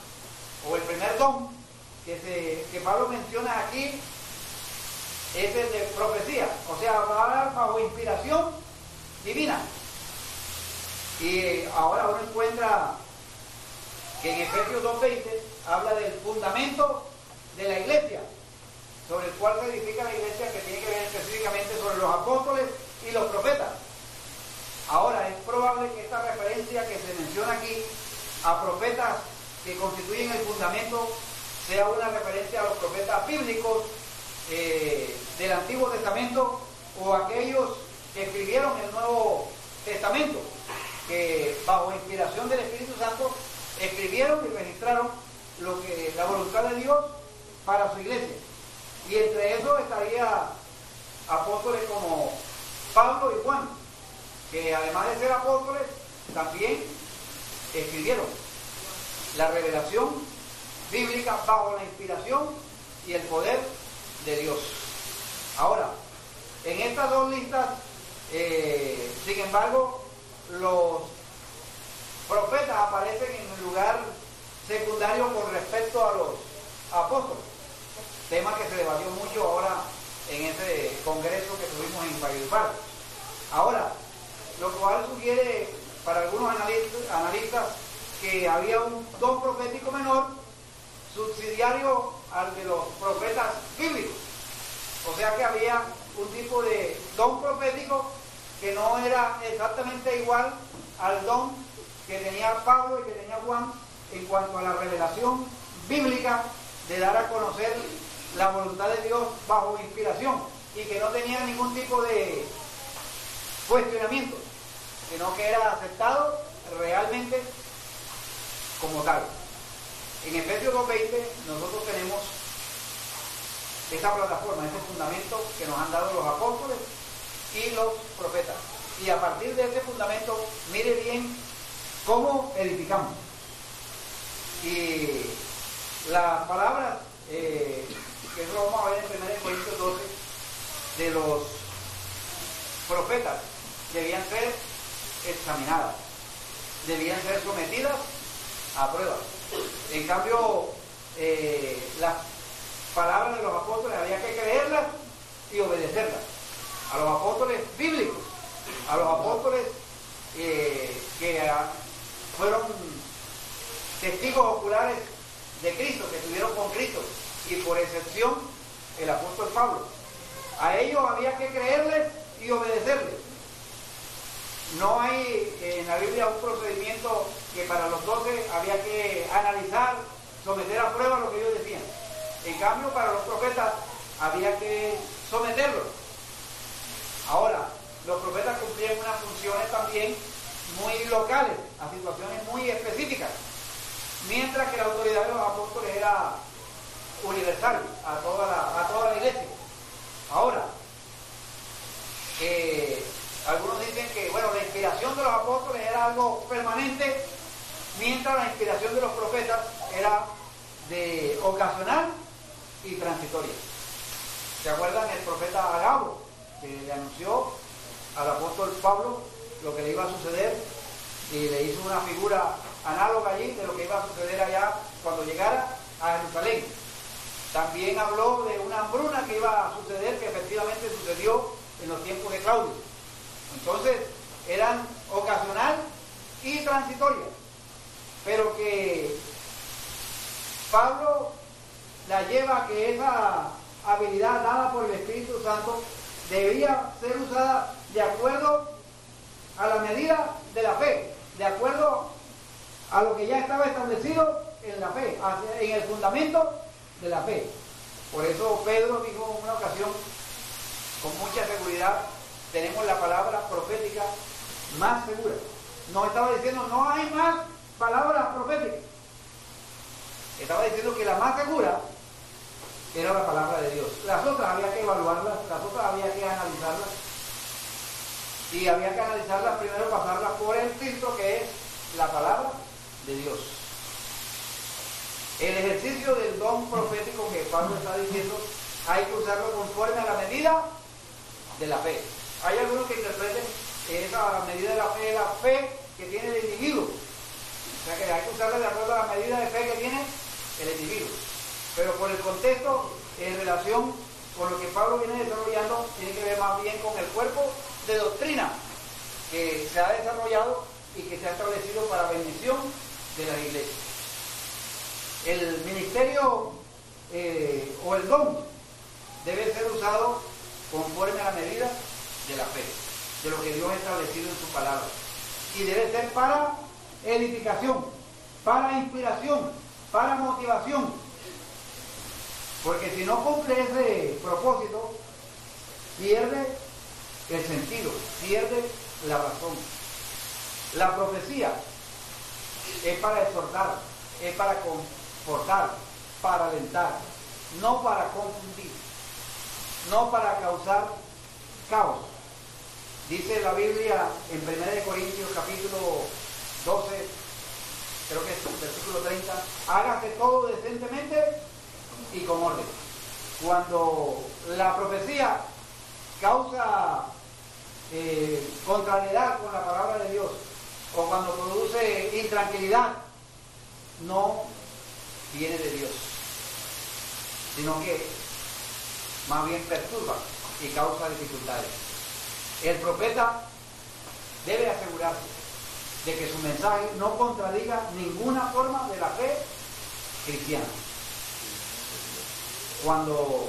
o el primer don que Pablo menciona aquí es el de profecía, o sea, va a hablar bajo inspiración divina. Y ahora uno encuentra que en Efesios 2:20 habla del fundamento de la iglesia, sobre el cual se edifica la iglesia, que tiene que ver específicamente sobre los apóstoles y los profetas. Ahora, es probable que esta referencia que se menciona aquí a profetas que constituyen el fundamento sea una referencia a los profetas bíblicos del Antiguo Testamento o aquellos que escribieron el Nuevo Testamento, que bajo inspiración del Espíritu Santo escribieron y registraron la voluntad de Dios para su iglesia. Y entre esos estaría apóstoles como Pablo y Juan, que además de ser apóstoles, también escribieron la revelación bíblica bajo la inspiración y el poder de Dios. Ahora, en estas dos listas, sin embargo, los profetas aparecen en un lugar secundario con respecto a los apóstoles, tema que se debatió mucho ahora en ese congreso que tuvimos en Valledupar. Ahora, lo cual sugiere para algunos analistas que había un don profético menor subsidiario al de los profetas bíblicos. O sea que había un tipo de don profético que no era exactamente igual al don que tenía Pablo y que tenía Juan en cuanto a la revelación bíblica de dar a conocer la voluntad de Dios bajo inspiración, y que no tenía ningún tipo de cuestionamiento, sino que era aceptado realmente como tal. En Efesios 2:20 nosotros tenemos esta plataforma, este fundamento que nos han dado los apóstoles y los profetas. Y a partir de ese fundamento, mire bien cómo edificamos. Y las palabras, que eso lo vamos a ver en 1 Corintios 12, de los profetas, debían ser examinadas, debían ser sometidas a prueba. En cambio, las palabras de los apóstoles había que creerlas y obedecerlas. A los apóstoles bíblicos, a los apóstoles que fueron testigos oculares de Cristo, que estuvieron con Cristo, y por excepción el apóstol Pablo. A ellos había que creerles y obedecerles. No hay en la Biblia un procedimiento que para los 12 había que analizar, someter a prueba lo que ellos decían. En cambio, para los profetas había que someterlos. Ahora, los profetas cumplían unas funciones también muy locales, a situaciones muy específicas, mientras que la autoridad de los apóstoles era universal, a toda la iglesia. Ahora, algunos dicen que, bueno, la inspiración de los apóstoles era algo permanente, mientras la inspiración de los profetas era de ocasional y transitoria. ¿Se acuerdan el profeta Agabo, que le anunció al apóstol Pablo lo que le iba a suceder y le hizo una figura análoga allí de lo que iba a suceder allá cuando llegara a Jerusalén? También habló de una hambruna que iba a suceder, que efectivamente sucedió en los tiempos de Claudio. Entonces, eran ocasional y transitoria, pero que Pablo la lleva a que esa habilidad dada por el Espíritu Santo debía ser usada de acuerdo a la medida de la fe, de acuerdo a lo que ya estaba establecido en la fe, en el fundamento de la fe. Por eso Pedro dijo en una ocasión, con mucha seguridad, tenemos la palabra profética más segura. No estaba diciendo, no hay más palabras proféticas. Estaba diciendo que la más segura era la palabra de Dios. Las otras había que evaluarlas, las otras había que analizarlas. Y había que analizarlas primero, pasarlas por el filtro que es la palabra de Dios. El ejercicio del don profético que Pablo está diciendo, hay que usarlo conforme a la medida de la fe. Hay algunos que interpreten que esa medida de la fe que tiene el individuo. O sea que hay que usarla de acuerdo a la medida de fe que tiene el individuo. Pero por el contexto, en relación con lo que Pablo viene desarrollando, tiene que ver más bien con el cuerpo de doctrina que se ha desarrollado y que se ha establecido para bendición de las iglesias. El ministerio o el don debe ser usado conforme a la medida de la fe, de lo que Dios ha establecido en su palabra. Y debe ser para edificación, para inspiración, para motivación. Porque si no cumple ese propósito, pierde el sentido, pierde la razón. La profecía es para exhortar, es para confortar, para alentar, no para confundir, no para causar caos. Dice la Biblia en 1 Corintios capítulo 12, creo que es el versículo 30, hágase todo decentemente y con orden. Cuando la profecía causa contrariedad con la palabra de Dios, o cuando produce intranquilidad, no viene de Dios, sino que más bien perturba y causa dificultades. El profeta debe asegurarse de que su mensaje no contradiga ninguna forma de la fe cristiana. Cuando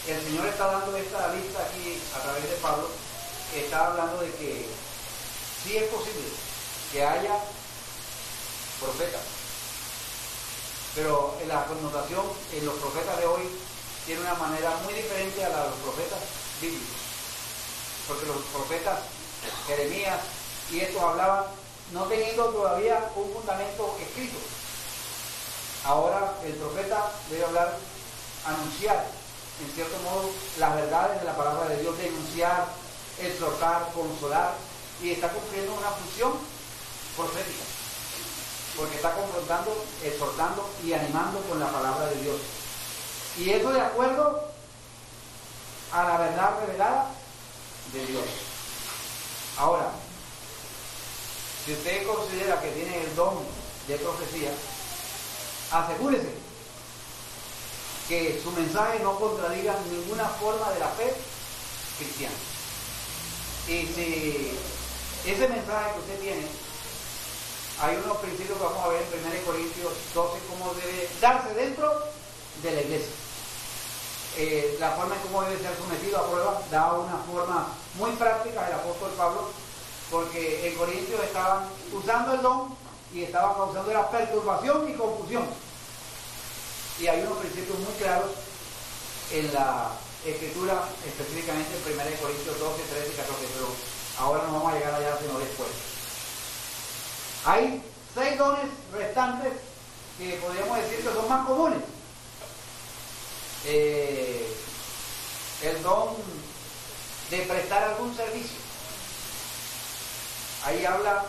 el Señor está dando esta lista aquí a través de Pablo, está hablando de que sí es posible que haya profetas, pero la connotación en los profetas de hoy tiene una manera muy diferente a la de los profetas bíblicos, porque los profetas Jeremías y estos hablaban no teniendo todavía un fundamento escrito. Ahora el profeta debe hablar, anunciar en cierto modo las verdades de la palabra de Dios, denunciar, exhortar, consolar, y está cumpliendo una función profética, porque está confrontando, exhortando y animando con la palabra de Dios. Y eso de acuerdo a la verdad revelada de Dios. Ahora, si usted considera que tiene el don de profecía, asegúrese que su mensaje no contradiga ninguna forma de la fe cristiana. Y si ese mensaje que usted tiene, hay unos principios que vamos a ver en 1 Corintios 12, cómo debe darse dentro de la iglesia. La forma en cómo debe ser sometido a prueba, da una forma muy práctica el apóstol Pablo, porque en Corintios estaban usando el don y estaban causando la perturbación y confusión. Y hay unos principios muy claros en la Escritura, específicamente en 1 Corintios 12, 13 y 14, pero ahora no vamos a llegar allá sino después. Hay 6 dones restantes que podríamos decir que son más comunes. El don de prestar algún servicio. Ahí habla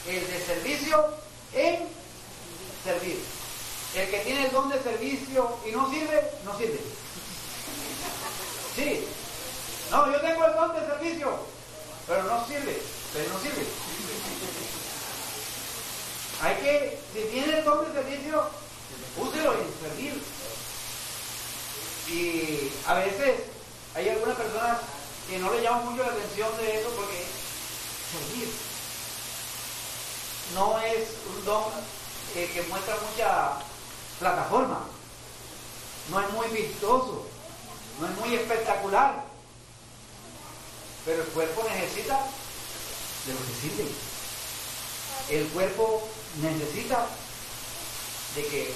el de servicio en servir. El que tiene el don de servicio y no sirve, no sirve. Sí. No, yo tengo el don de servicio, pero no sirve. Hay que, si tiene el don de servicio, úselo en servir. Y a veces hay algunas personas que no le llaman mucho la atención de eso porque servir no es un don que muestra mucha plataforma, no es muy vistoso, no es muy espectacular, pero el cuerpo necesita de lo que sirve. El cuerpo necesita de que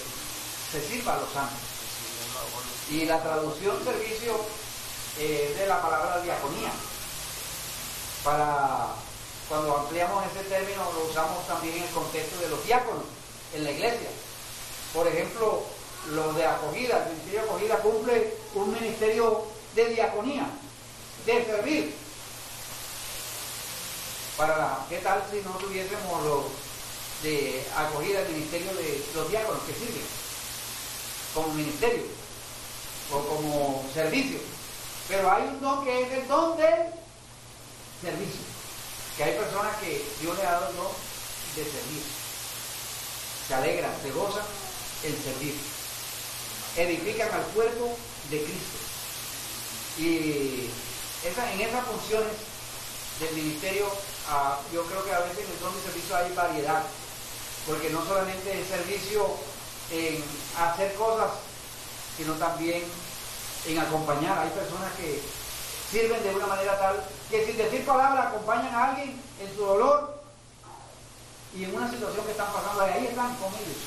se sirva a los santos. Y la traducción servicio de la palabra diaconía. Para cuando ampliamos ese término lo usamos también en el contexto de los diáconos en la iglesia. Por ejemplo, los de acogida, el ministerio de acogida cumple un ministerio de diaconía, de servir. ¿Qué tal si no tuviésemos los de acogida, el ministerio de los diáconos que sirven como ministerio o como servicio? Pero hay un don que es el don del servicio, que hay personas que Dios le ha dado el don de servir, se alegran, se gozan en servir, edifican al cuerpo de Cristo. Y en esas funciones del ministerio, yo creo que a veces en el don de servicio hay variedad, porque no solamente es servicio en hacer cosas, sino también en acompañar. Hay personas que sirven de una manera tal que sin decir palabras acompañan a alguien en su dolor y en una situación que están pasando, ahí están con ellos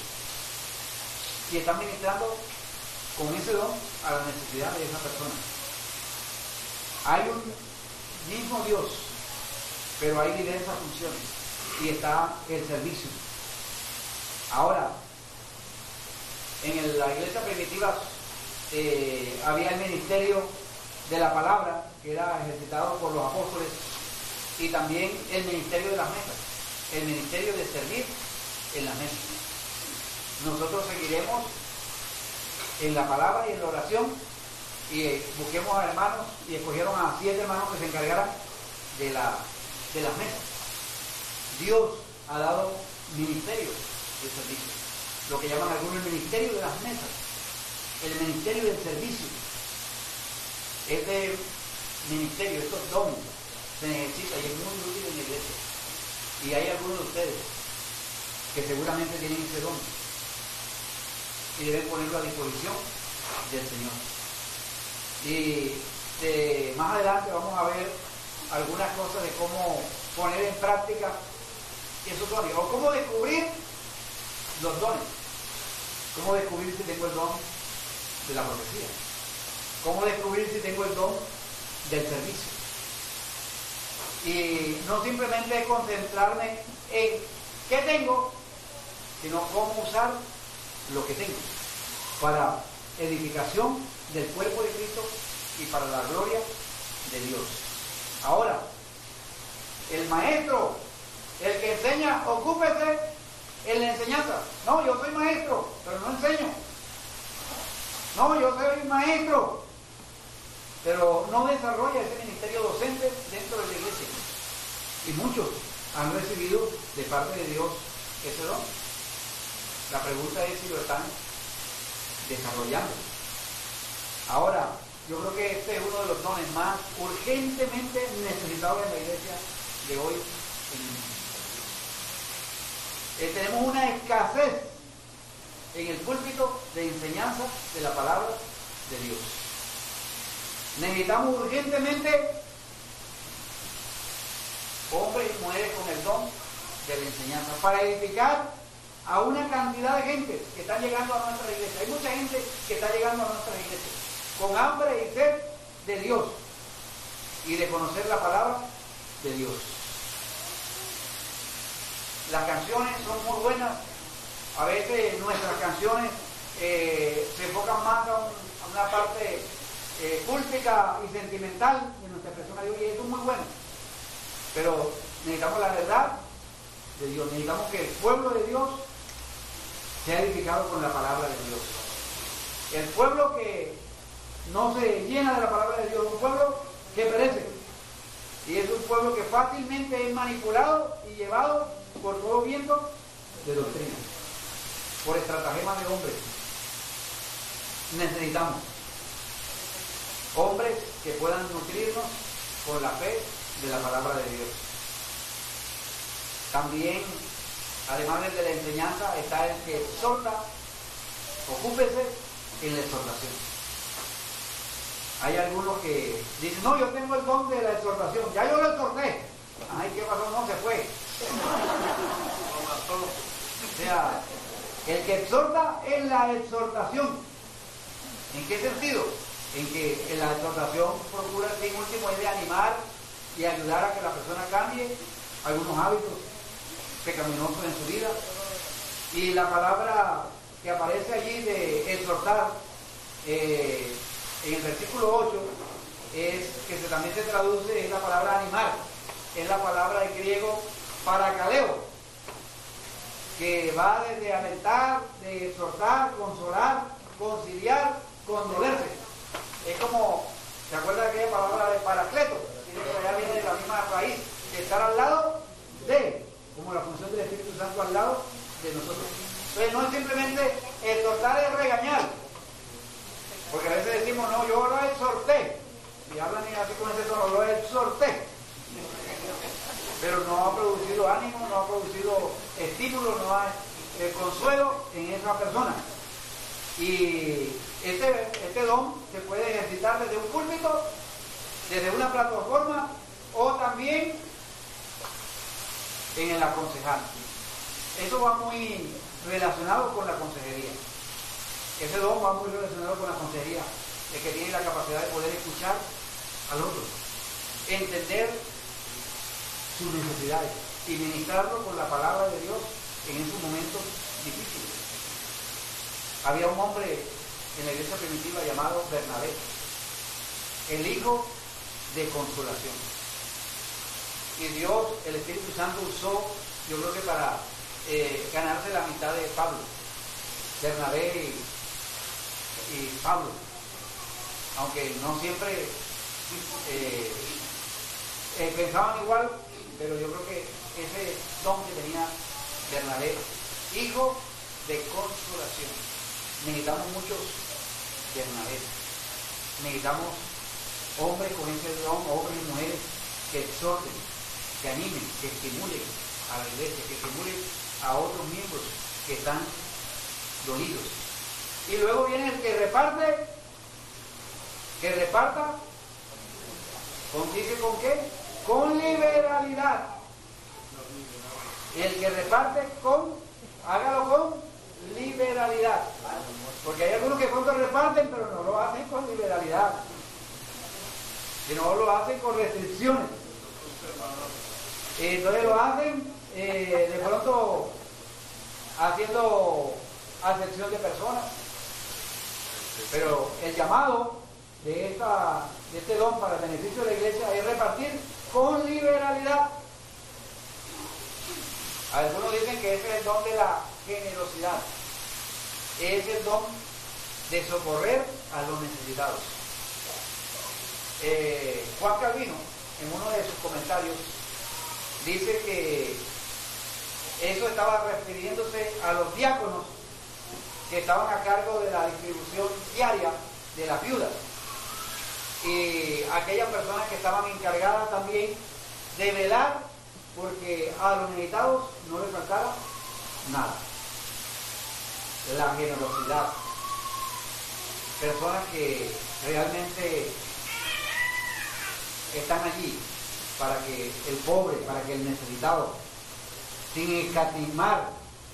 y están ministrando con ese don a la necesidad de esa persona. Hay un mismo Dios, pero hay diversas funciones y está el servicio. Ahora, en la iglesia primitiva había el ministerio de la palabra, que era ejercitado por los apóstoles, y también el ministerio de las mesas, el ministerio de servir en las mesas. Nosotros seguiremos en la palabra y en la oración, y busquemos a hermanos, y escogieron a 7 hermanos que se encargaran de las mesas. Dios ha dado ministerio de servicio, lo que llaman algunos el ministerio de las mesas, el ministerio del servicio. Este ministerio, estos dones, se necesita y es muy útil en la iglesia. Y hay algunos de ustedes que seguramente tienen ese don y deben ponerlo a disposición del Señor. Y más adelante vamos a ver algunas cosas de cómo poner en práctica esos dones, o cómo descubrir los dones, cómo descubrir si tengo el don de la profecía, cómo descubrir si tengo el don del servicio. Y no simplemente concentrarme en qué tengo, sino cómo usar lo que tengo para edificación del cuerpo de Cristo y para la gloria de Dios. Ahora, el maestro, el que enseña, ocúpese en la enseñanza. No, yo soy maestro, pero no enseño. No, yo soy maestro, pero no desarrolla ese ministerio docente dentro de la iglesia. Y muchos han recibido de parte de Dios ese don. La pregunta es si lo están desarrollando. Ahora, yo creo que este es uno de los dones más urgentemente necesitados en la iglesia de hoy en el mundo. Tenemos una escasez en el púlpito de enseñanza de la palabra de Dios. Necesitamos urgentemente hombres y mujeres con el don de la enseñanza para edificar a una cantidad de gente que está llegando a nuestra iglesia. Hay mucha gente que está llegando a nuestra iglesia con hambre y sed de Dios y de conocer la palabra de Dios. Las canciones son muy buenas. A veces nuestras canciones se enfocan más a una parte cúltica y sentimental de nuestra persona de hoy, y eso es muy bueno. Pero necesitamos la verdad de Dios, necesitamos que el pueblo de Dios sea edificado con la palabra de Dios. El pueblo que no se llena de la palabra de Dios es un pueblo que perece. Y es un pueblo que fácilmente es manipulado y llevado por todo viento de doctrina, por estratagemas de hombres. Necesitamos hombres que puedan nutrirnos con la fe de la palabra de Dios. También, además del de la enseñanza, está el que exhorta. Ocúpese en la exhortación. Hay algunos que dicen, no, yo tengo el don de la exhortación, ya yo lo exhorté. Ay, ¿qué pasó? No, se fue. O sea, el que exhorta en la exhortación. ¿En qué sentido? En que en la exhortación procura, en último, es de animar y ayudar a que la persona cambie algunos hábitos pecaminosos en su vida. Y la palabra que aparece allí de exhortar en el versículo 8 es que también se traduce, es la palabra animar, es la palabra en griego parakaleo, que va desde alentar, de exhortar, consolar, conciliar, condolerse. Es como, ¿se acuerda de aquella palabra de paracleto? Que allá viene de la misma raíz, de estar al lado de, como la función del Espíritu Santo al lado de nosotros. Entonces no es simplemente exhortar, es regañar. Porque a veces decimos, no, yo lo exhorté. Y hablan así con ese tono, lo exhorté. Pero no ha producido ánimo, no ha producido estímulo, no ha consuelo en esa persona. Y este don se puede ejercitar desde un púlpito, desde una plataforma, o también en el aconsejar. Eso va muy relacionado con la consejería. Ese don va muy relacionado con la consejería, el que tiene la capacidad de poder escuchar al otro, entender sus necesidades y ministrarlo con la palabra de Dios en esos momentos difíciles. Había un hombre en la iglesia primitiva llamado Bernabé, el hijo de consolación. Y Dios, el Espíritu Santo, usó, yo creo que para ganarse la mitad de Pablo, Bernabé y Pablo, aunque no siempre pensaban igual, pero yo creo que ese don que tenía Bernabé, hijo de consolación. Necesitamos muchos Bernabé, necesitamos hombres con ese don, hombres y mujeres que exhorten, que animen, que estimulen, a la iglesia, que estimule a otros miembros que están dolidos. Y luego viene el que reparte, que reparta, dice con qué, con liberalidad. El que reparte hágalo con liberalidad. Porque hay algunos que pronto reparten, pero no lo hacen con liberalidad, sino lo hacen con restricciones. Entonces lo hacen de pronto haciendo acepción de personas. Pero el llamado de este don para el beneficio de la iglesia es repartir con liberalidad. Algunos dicen que ese es el don de la generosidad. Es el don de socorrer a los necesitados. Juan Calvino, en uno de sus comentarios, dice que eso estaba refiriéndose a los diáconos que estaban a cargo de la distribución diaria de las viudas y aquellas personas que estaban encargadas también de velar porque a los necesitados no les faltara nada. La generosidad. Personas que realmente están allí para que el pobre, para que el necesitado, sin escatimar,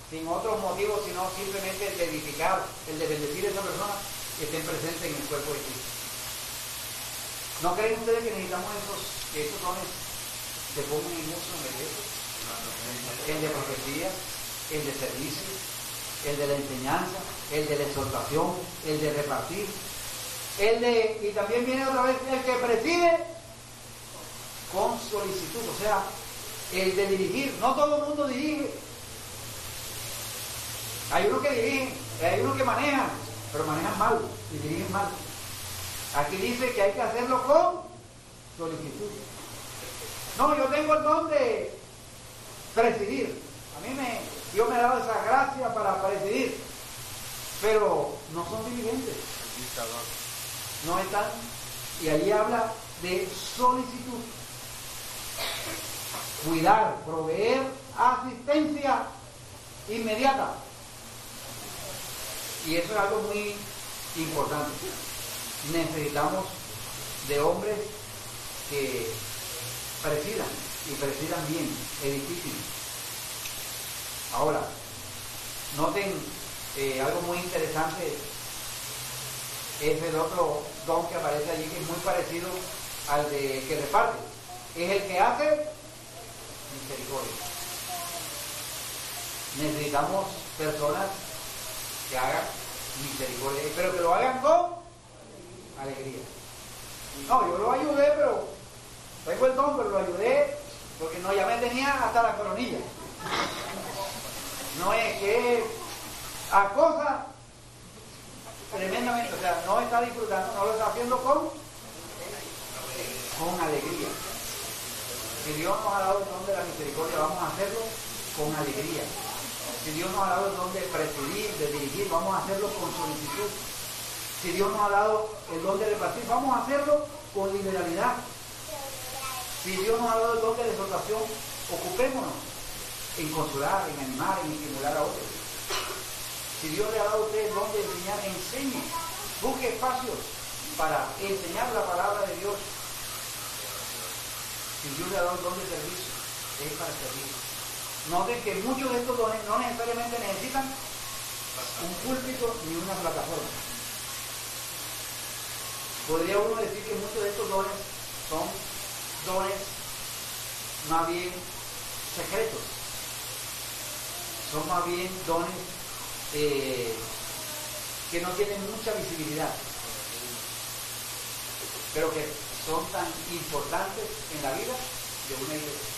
sin otros motivos, sino simplemente el de edificar, el de bendecir a esa persona, estén presentes en el cuerpo de Cristo. ¿No creen ustedes que necesitamos que esos dones se pongan en uso en la iglesia? El de profecía, el de servicio, el de la enseñanza, el de la exhortación, el de repartir, y también viene otra vez el que preside con solicitud, o sea, el de dirigir. No todo el mundo dirige. Hay unos que dirigen, hay unos que manejan, pero manejan mal y dirigen mal. Aquí dice que hay que hacerlo con solicitud. No, yo tengo el don de presidir. Dios me ha dado esa gracia para presidir, pero no son dirigentes. No están, y allí habla de solicitud. Cuidar, proveer asistencia inmediata. Y eso es algo muy importante. Necesitamos de hombres que presidan, y presidan bien, edifiquen. Ahora, noten algo muy interesante, es el otro don que aparece allí, que es muy parecido al de que reparte. Es el que hace misericordia. Necesitamos personas que hagan misericordia, pero que lo hagan con alegría. No, yo lo ayudé, pero tengo el don, pero lo ayudé porque no, ya me tenía hasta la coronilla. No es que acosa tremendamente, o sea, no está disfrutando, no lo está haciendo con alegría. Si Dios nos ha dado el don de la misericordia, vamos a hacerlo con alegría. Si Dios nos ha dado el don de presidir, de dirigir, vamos a hacerlo con solicitud. Si Dios nos ha dado el don de repartir, vamos a hacerlo con liberalidad. Si Dios nos ha dado el don de exhortación, ocupémonos en consolar, en animar, en estimular a otros. Si Dios le ha dado a usted el don de enseñar, enseñe. Busque espacios para enseñar la palabra de Dios. Si Dios le ha dado el don de servicio, es para servir. Noten que muchos de estos dones no necesariamente necesitan un púlpito ni una plataforma. Podría uno decir que muchos de estos dones son dones más bien secretos. Son más bien dones que no tienen mucha visibilidad, pero que son tan importantes en la vida de una iglesia.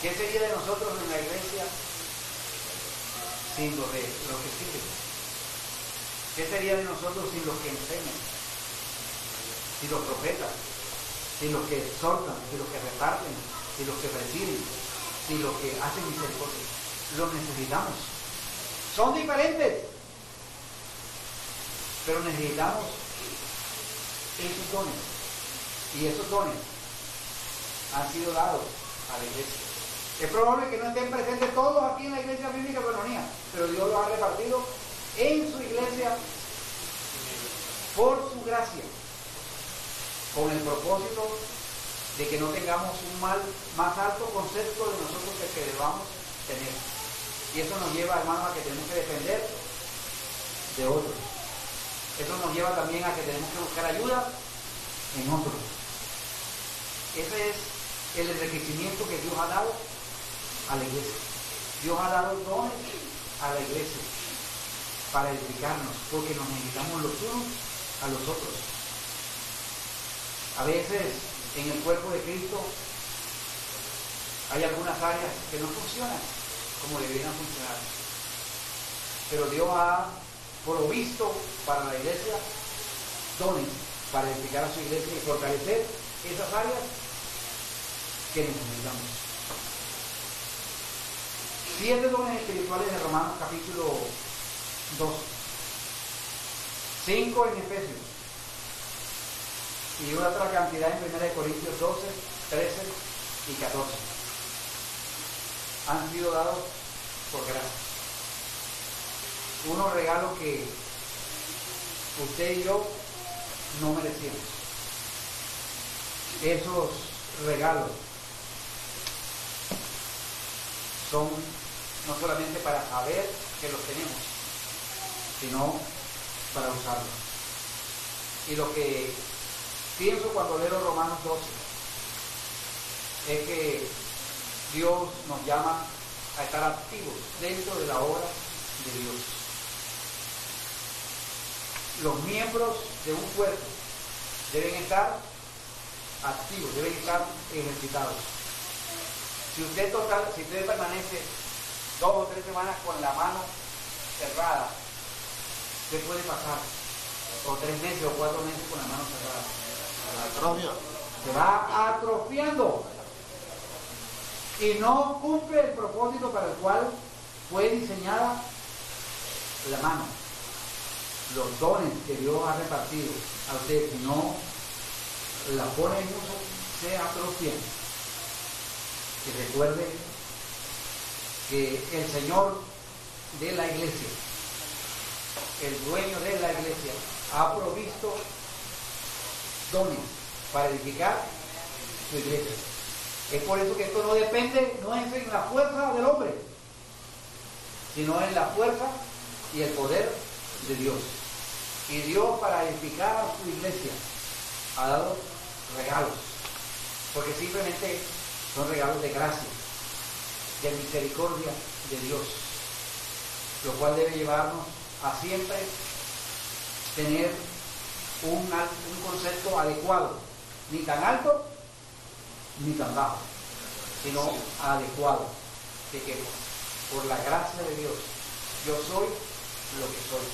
¿Qué sería de nosotros en la iglesia sin los que sirven? ¿Qué sería de nosotros sin los que enseñan? Sin los profetas, sin los que exhortan, sin los que reparten, sin los que presiden, sin los que hacen misericordia? Los necesitamos. Son diferentes, pero necesitamos esos dones. Y esos dones han sido dados a la iglesia. Es probable que no estén presentes todos aquí en la iglesia bíblica Coinonía, pero Dios los ha repartido en su iglesia por su gracia, con el propósito de que no tengamos un más alto concepto de nosotros que el que debamos tener. Y eso nos lleva, hermanos, a que tenemos que depender de otros. Eso nos lleva también a que tenemos que buscar ayuda en otros. Ese es el enriquecimiento que Dios ha dado a la iglesia. Dios ha dado dones a la iglesia para edificarnos, porque nos necesitamos los unos a los otros. A veces en el cuerpo de Cristo hay algunas áreas que no funcionan como deberían funcionar, pero Dios ha provisto para la iglesia dones para edificar a su iglesia y fortalecer esas áreas que necesitamos. 7 dones espirituales de Romanos capítulo 2, 5 en Efesios y una otra cantidad en 1 Corintios 12, 13 y 14 han sido dados por gracia. Unos regalos que usted y yo no merecíamos. Esos regalos son no solamente para saber que los tenemos, sino para usarlos. Y lo que pienso cuando leo Romanos 12 es que Dios nos llama a estar activos dentro de la obra de Dios. Los miembros de un cuerpo deben estar activos, deben estar ejercitados. Si usted permanece 2 o 3 semanas con la mano cerrada, ¿qué puede pasar? O 3 meses o 4 meses con la mano cerrada. Se va atrofiando y no cumple el propósito para el cual fue diseñada la mano. Los dones que Dios ha repartido a usted, si no la pone en uso, se atrofian. Y recuerde que el Señor de la iglesia, el dueño de la iglesia, ha provisto dones para edificar su iglesia. Es por eso que esto no depende, no es en la fuerza del hombre, sino en la fuerza y el poder de Dios. Y Dios, para edificar a su iglesia, ha dado regalos, porque simplemente son regalos de gracia, de misericordia de Dios, lo cual debe llevarnos a siempre tener un concepto adecuado, ni tan alto ni tan bajo, sino adecuado, de que por la gracia de Dios yo soy lo que soy,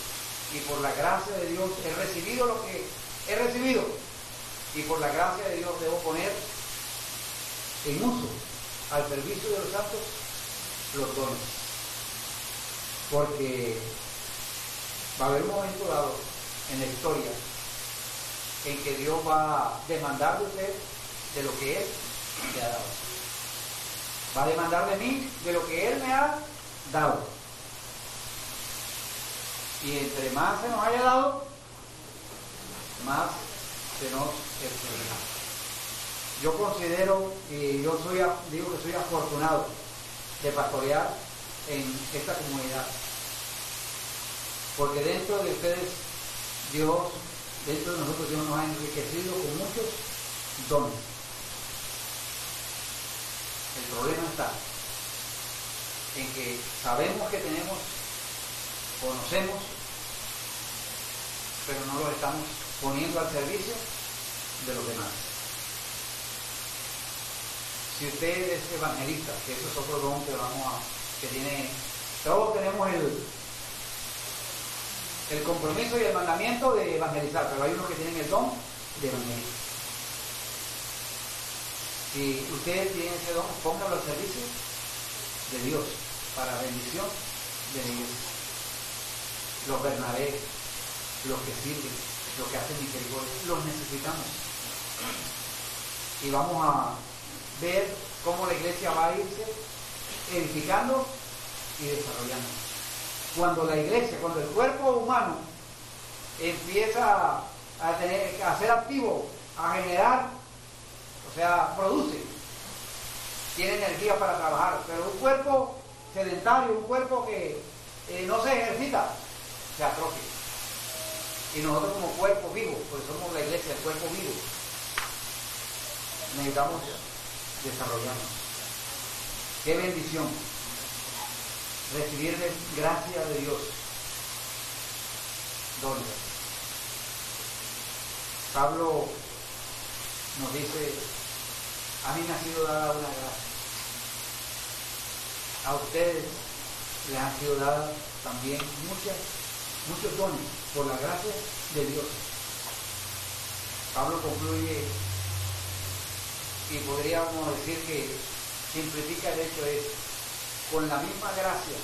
y por la gracia de Dios he recibido lo que he recibido, y por la gracia de Dios debo poner en uso al servicio de los santos los dones, porque va a haber un momento dado en la historia en que Dios va a demandar de usted de lo que Él le ha dado. Va a demandar de mí de lo que Él me ha dado. Y entre más se nos haya dado, más se nos exigirá. Yo considero, y digo que soy afortunado de pastorear en esta comunidad, porque dentro de ustedes dentro de nosotros Dios nos ha enriquecido con muchos dones. El problema está en que sabemos que tenemos, conocemos, pero no los estamos poniendo al servicio de los demás. Si usted es evangelista, que eso es otro don que tiene, todos tenemos el compromiso y el mandamiento de evangelizar, pero hay unos que tienen el don de evangelizar. Si usted tiene ese don, póngalo al servicio de Dios, para bendición de la iglesia. Los Bernabé, los que sirven, los que hacen misericordia, los necesitamos. Y vamos a ver cómo la iglesia va a irse edificando y desarrollando. Cuando la iglesia, cuando el cuerpo humano empieza a ser activo, a generar, o sea, produce, tiene energía para trabajar, pero un cuerpo sedentario, un cuerpo que no se ejercita, se atrofia. Y nosotros como cuerpo vivo, porque somos la iglesia, el cuerpo vivo, necesitamos desarrollarnos. Qué bendición recibir de gracia de Dios dones. Pablo nos dice, a mí me ha sido dada una gracia, a ustedes les han sido dadas también muchos dones por la gracia de Dios. Pablo concluye y podríamos decir que simplifica el hecho es, con la misma gracia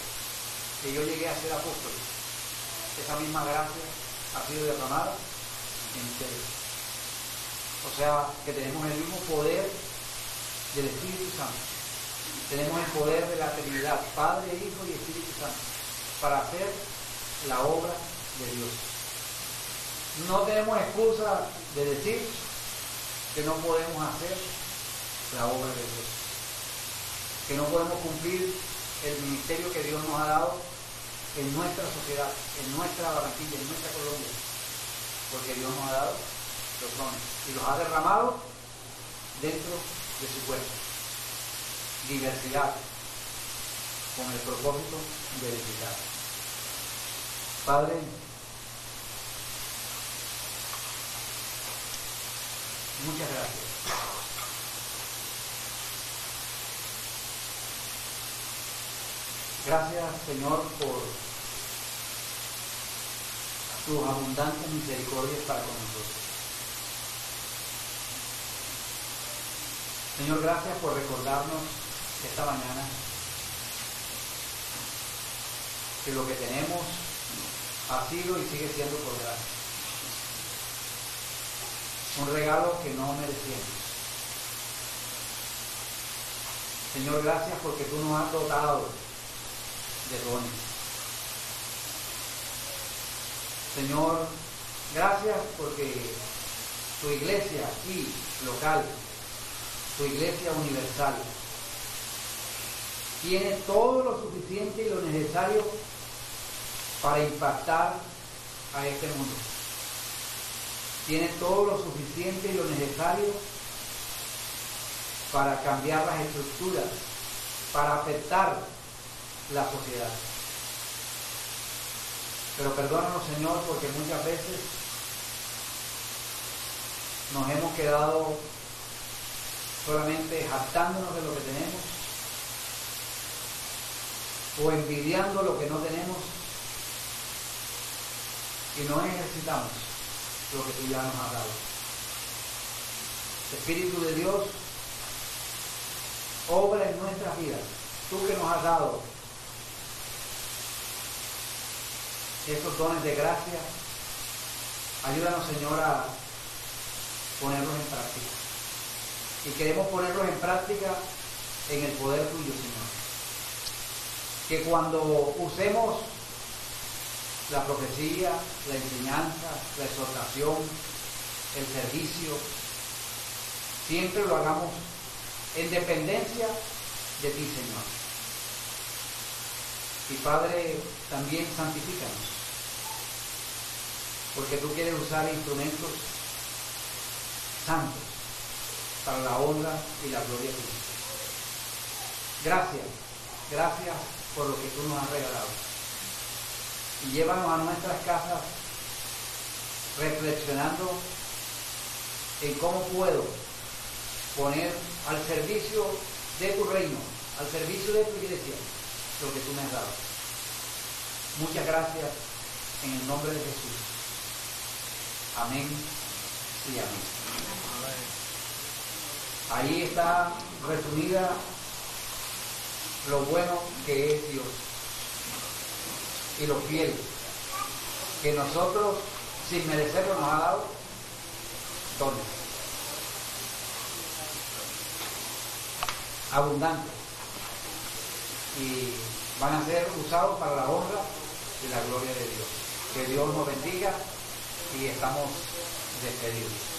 que yo llegué a ser apóstol, esa misma gracia ha sido derramada en ustedes. O sea, que tenemos el mismo poder del Espíritu Santo. Tenemos el poder de la Trinidad, Padre, Hijo y Espíritu Santo, para hacer la obra de Dios. No tenemos excusa de decir que no podemos hacer la obra de Dios, que no podemos cumplir el ministerio que Dios nos ha dado en nuestra sociedad, en nuestra Barranquilla, en nuestra Colombia, porque Dios nos ha dado los dones y los ha derramado dentro de su cuerpo. Diversidad, con el propósito de edificar. Padre, muchas gracias. Gracias, Señor, por tus abundantes misericordias para con nosotros. Señor, gracias por recordarnos esta mañana que lo que tenemos ha sido y sigue siendo por gracia. Un regalo que no merecíamos. Señor, gracias porque tú nos has dotado de dones. Señor, gracias porque tu iglesia aquí, local, tu iglesia universal, tiene todo lo suficiente y lo necesario para impactar a este mundo. Tiene todo lo suficiente y lo necesario para cambiar las estructuras, para afectar la sociedad. Pero perdónanos, Señor, porque muchas veces nos hemos quedado solamente jactándonos de lo que tenemos o envidiando lo que no tenemos y no ejercitamos lo que tú ya nos has dado. Espíritu de Dios, obra en nuestras vidas. Tú que nos has dado estos dones de gracia, ayúdanos, Señor, a ponerlos en práctica. Y queremos ponerlos en práctica en el poder tuyo, Señor. Que cuando usemos la profecía, la enseñanza, la exhortación, el servicio, siempre lo hagamos en dependencia de ti, Señor. Y Padre, también santifícanos, porque tú quieres usar instrumentos santos para la honra y la gloria tuya. Gracias, gracias por lo que tú nos has regalado. Y llévanos a nuestras casas reflexionando en cómo puedo poner al servicio de tu reino, al servicio de tu iglesia, lo que tú me has dado. Muchas gracias en el nombre de Jesús. Amén y amén. Ahí está resumida lo bueno que es Dios y lo fiel que nosotros sin merecerlo nos ha dado dones abundantes y van a ser usados para la honra y la gloria de Dios. Que Dios nos bendiga y estamos despedidos.